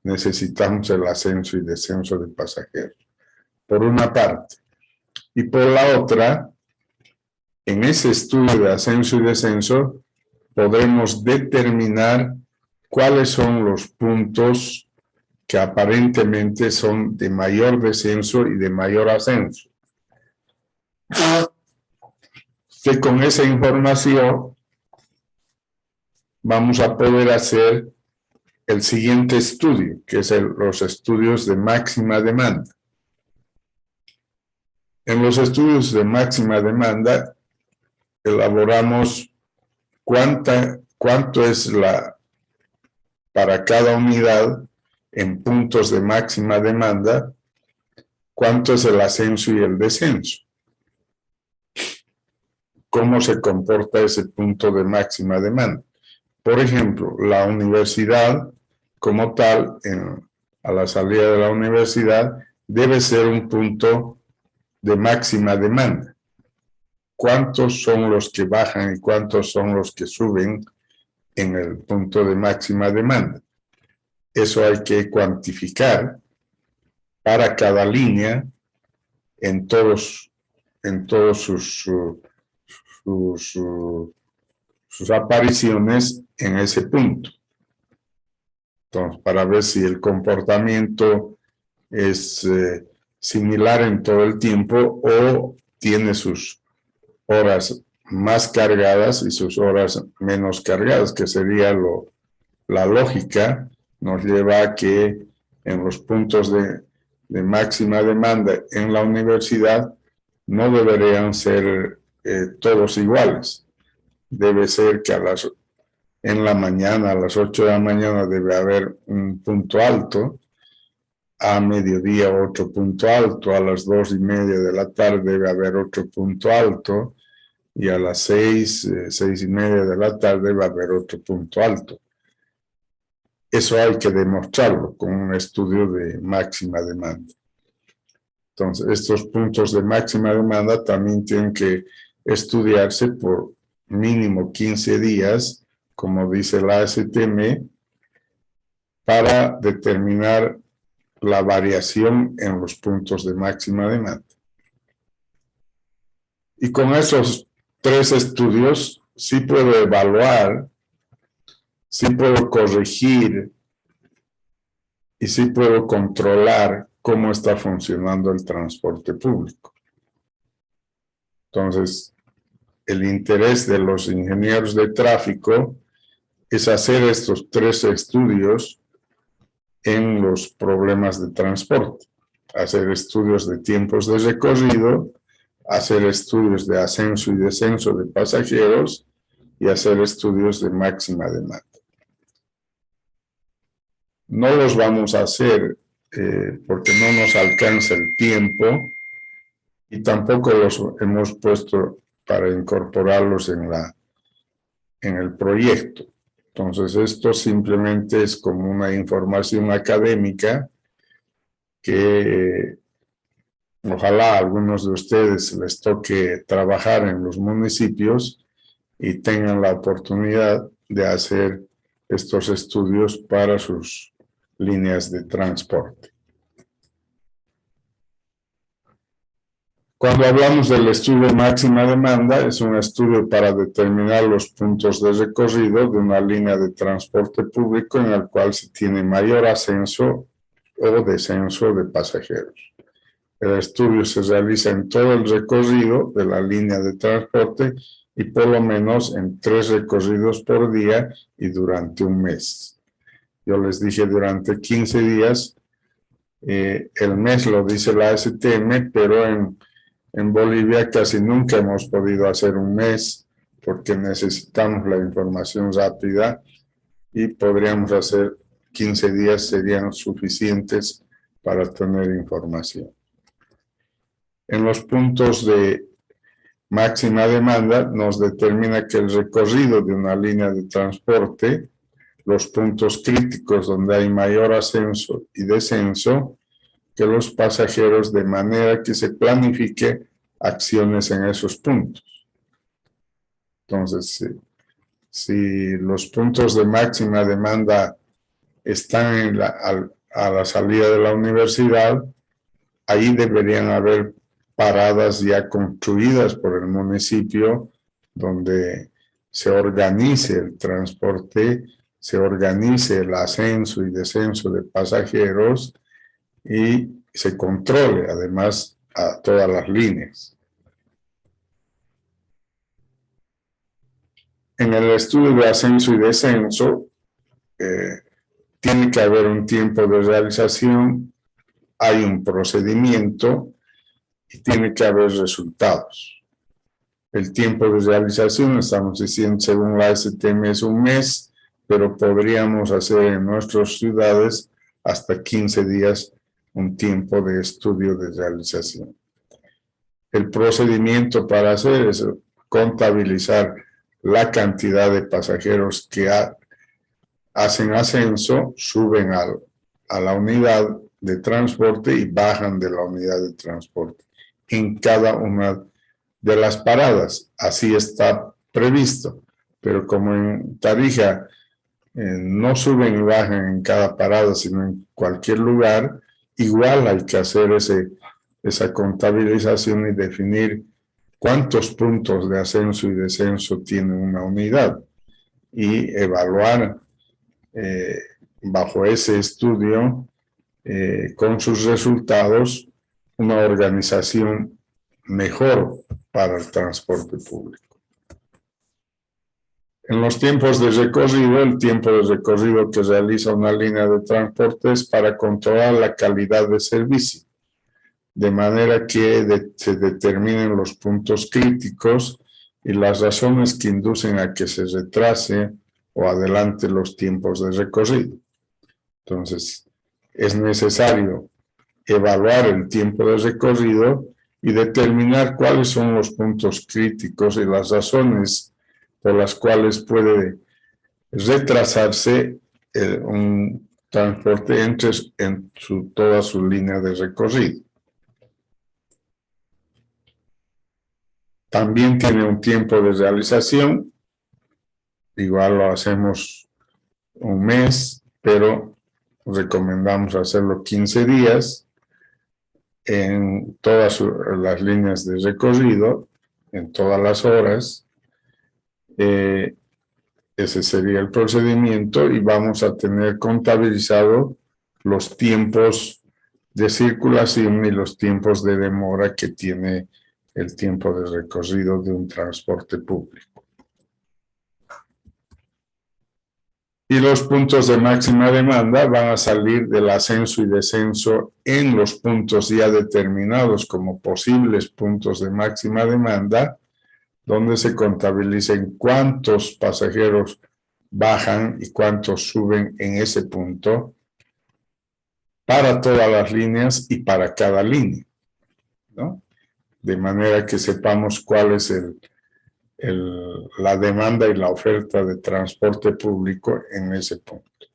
necesitamos el ascenso y descenso de pasajeros, por una parte. Y por la otra, en ese estudio de ascenso y descenso, podremos determinar cuáles son los puntos que aparentemente son de mayor descenso y de mayor ascenso. Que con esa información vamos a poder hacer el siguiente estudio, que es los estudios de máxima demanda. En los estudios de máxima demanda elaboramos cuánto es para cada unidad en puntos de máxima demanda, cuánto es el ascenso y el descenso. ¿Cómo se comporta ese punto de máxima demanda? Por ejemplo, la universidad como tal, a la salida de la universidad, debe ser un punto de máxima demanda. ¿Cuántos son los que bajan y cuántos son los que suben en el punto de máxima demanda? Eso hay que cuantificar para cada línea en todos sus apariciones en ese punto. Entonces, para ver si el comportamiento es similar en todo el tiempo o tiene sus horas más cargadas y sus horas menos cargadas, que sería la lógica, nos lleva a que en los puntos de máxima demanda en la universidad no deberían ser todos iguales. Debe ser que en la mañana, a las 8 de la mañana, debe haber un punto alto, a mediodía otro punto alto, a las 2:30 de la tarde debe haber otro punto alto, y a las 6:30 de la tarde va a haber otro punto alto. Eso hay que demostrarlo con un estudio de máxima demanda. Entonces, estos puntos de máxima demanda también tienen que estudiarse por mínimo 15 días, como dice la ASTM, para determinar la variación en los puntos de máxima demanda. Y con esos 3 estudios sí puedo evaluar, sí puedo corregir y sí puedo controlar cómo está funcionando el transporte público. Entonces, el interés de los ingenieros de tráfico es hacer estos 3 estudios en los problemas de transporte. Hacer estudios de tiempos de recorrido, hacer estudios de ascenso y descenso de pasajeros y hacer estudios de máxima demanda. No los vamos a hacer porque no nos alcanza el tiempo y tampoco los hemos puesto para incorporarlos en el proyecto. Entonces, esto simplemente es como una información académica que ojalá a algunos de ustedes les toque trabajar en los municipios y tengan la oportunidad de hacer estos estudios para sus líneas de transporte. Cuando hablamos del estudio de máxima demanda, es un estudio para determinar los puntos de recorrido de una línea de transporte público en el cual se tiene mayor ascenso o descenso de pasajeros. El estudio se realiza en todo el recorrido de la línea de transporte y por lo menos en 3 recorridos por día y durante un mes. Yo les dije durante 15 días, el mes lo dice la ASTM, pero en Bolivia casi nunca hemos podido hacer un mes porque necesitamos la información rápida y podríamos hacer 15 días, serían suficientes para tener información. En los puntos de máxima demanda nos determina que el recorrido de una línea de transporte, los puntos críticos donde hay mayor ascenso y descenso, que los pasajeros, de manera que se planifique acciones en esos puntos. Entonces, si los puntos de máxima demanda están a la salida de la universidad, ahí deberían haber paradas ya construidas por el municipio donde se organice el transporte, se organice el ascenso y descenso de pasajeros y se controle además a todas las líneas. En el estudio de ascenso y descenso tiene que haber un tiempo de realización, hay un procedimiento y tiene que haber resultados. El tiempo de realización, estamos diciendo, según la ASTM es un mes, pero podríamos hacer en nuestras ciudades hasta 15 días un tiempo de estudio de realización. El procedimiento para hacer es contabilizar la cantidad de pasajeros que hacen ascenso, suben a la unidad de transporte y bajan de la unidad de transporte en cada una de las paradas. Así está previsto, pero como en Tarija no suben y bajan en cada parada, sino en cualquier lugar, igual hay que hacer esa contabilización y definir cuántos puntos de ascenso y descenso tiene una unidad y evaluar bajo ese estudio con sus resultados una organización mejor para el transporte público. En los tiempos de recorrido, el tiempo de recorrido que realiza una línea de transporte es para controlar la calidad de servicio, de manera que se determinen los puntos críticos y las razones que inducen a que se retrase o adelante los tiempos de recorrido. Entonces, es necesario evaluar el tiempo de recorrido y determinar cuáles son los puntos críticos y las razones por las cuales puede retrasarse un transporte en toda su línea de recorrido. También tiene un tiempo de realización, igual lo hacemos un mes, pero recomendamos hacerlo 15 días en todas las líneas de recorrido, en todas las horas. Ese sería el procedimiento y vamos a tener contabilizado los tiempos de circulación y los tiempos de demora que tiene el tiempo de recorrido de un transporte público. Y los puntos de máxima demanda van a salir del ascenso y descenso en los puntos ya determinados como posibles puntos de máxima demanda, donde se contabilicen cuántos pasajeros bajan y cuántos suben en ese punto para todas las líneas y para cada línea, ¿no? De manera que sepamos cuál es la demanda y la oferta de transporte público en ese punto.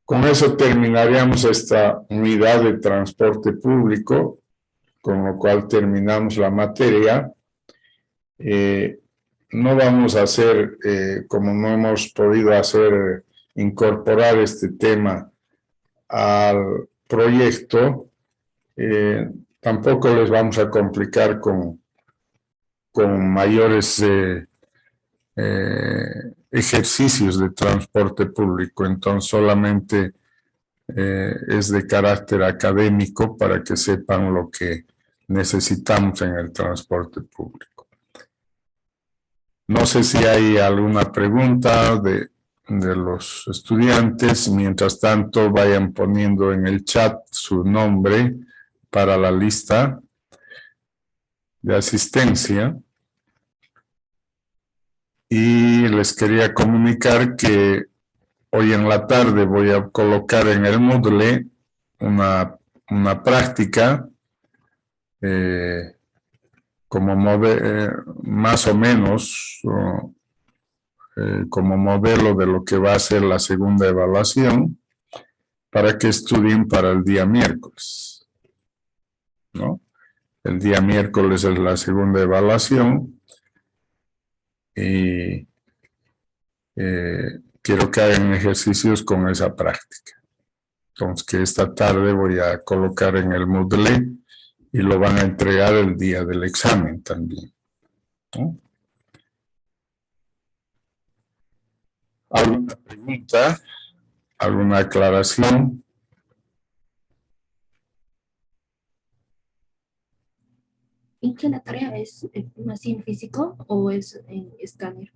Con eso terminaríamos esta unidad de transporte público, con lo cual terminamos la materia. No vamos a hacer, como no hemos podido hacer, incorporar este tema al proyecto, tampoco les vamos a complicar con mayores ejercicios de transporte público. Entonces solamente es de carácter académico para que sepan lo que necesitamos en el transporte público. No sé si hay alguna pregunta de los estudiantes. Mientras tanto, vayan poniendo en el chat su nombre para la lista de asistencia. Y les quería comunicar que hoy en la tarde voy a colocar en el Moodle una práctica como más o menos como modelo de lo que va a ser la segunda evaluación para que estudien para el día miércoles, ¿no? El día miércoles es la segunda evaluación y quiero que hagan ejercicios con esa práctica. Entonces, que esta tarde voy a colocar en el Moodle y lo van a entregar el día del examen también, ¿no? ¿Alguna pregunta? ¿Alguna aclaración? ¿Y que la tarea es así en físico o es en escáner?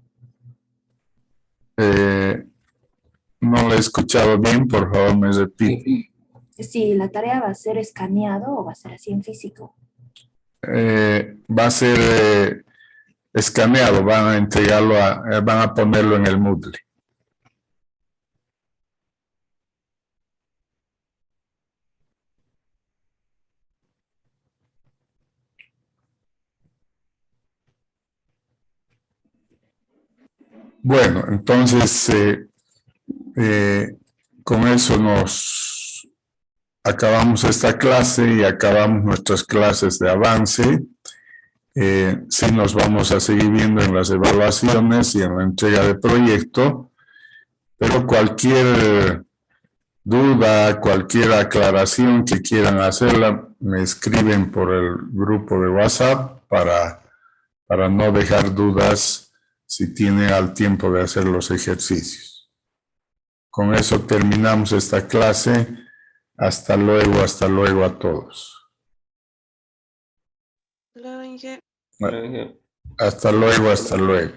No lo he escuchado bien, por favor me repite. Sí, la tarea va a ser escaneado o va a ser así en físico. Va a ser escaneado, van a entregarlo, van a ponerlo en el Moodle. Bueno, entonces con eso nos acabamos esta clase y acabamos nuestras clases de avance. Sí nos vamos a seguir viendo en las evaluaciones y en la entrega de proyecto, pero cualquier duda, cualquier aclaración que quieran hacerla, me escriben por el grupo de WhatsApp para no dejar dudas si tienen al tiempo de hacer los ejercicios. Con eso terminamos esta clase. Hasta luego a todos. Hasta luego, Inge. Hasta luego. Hasta luego.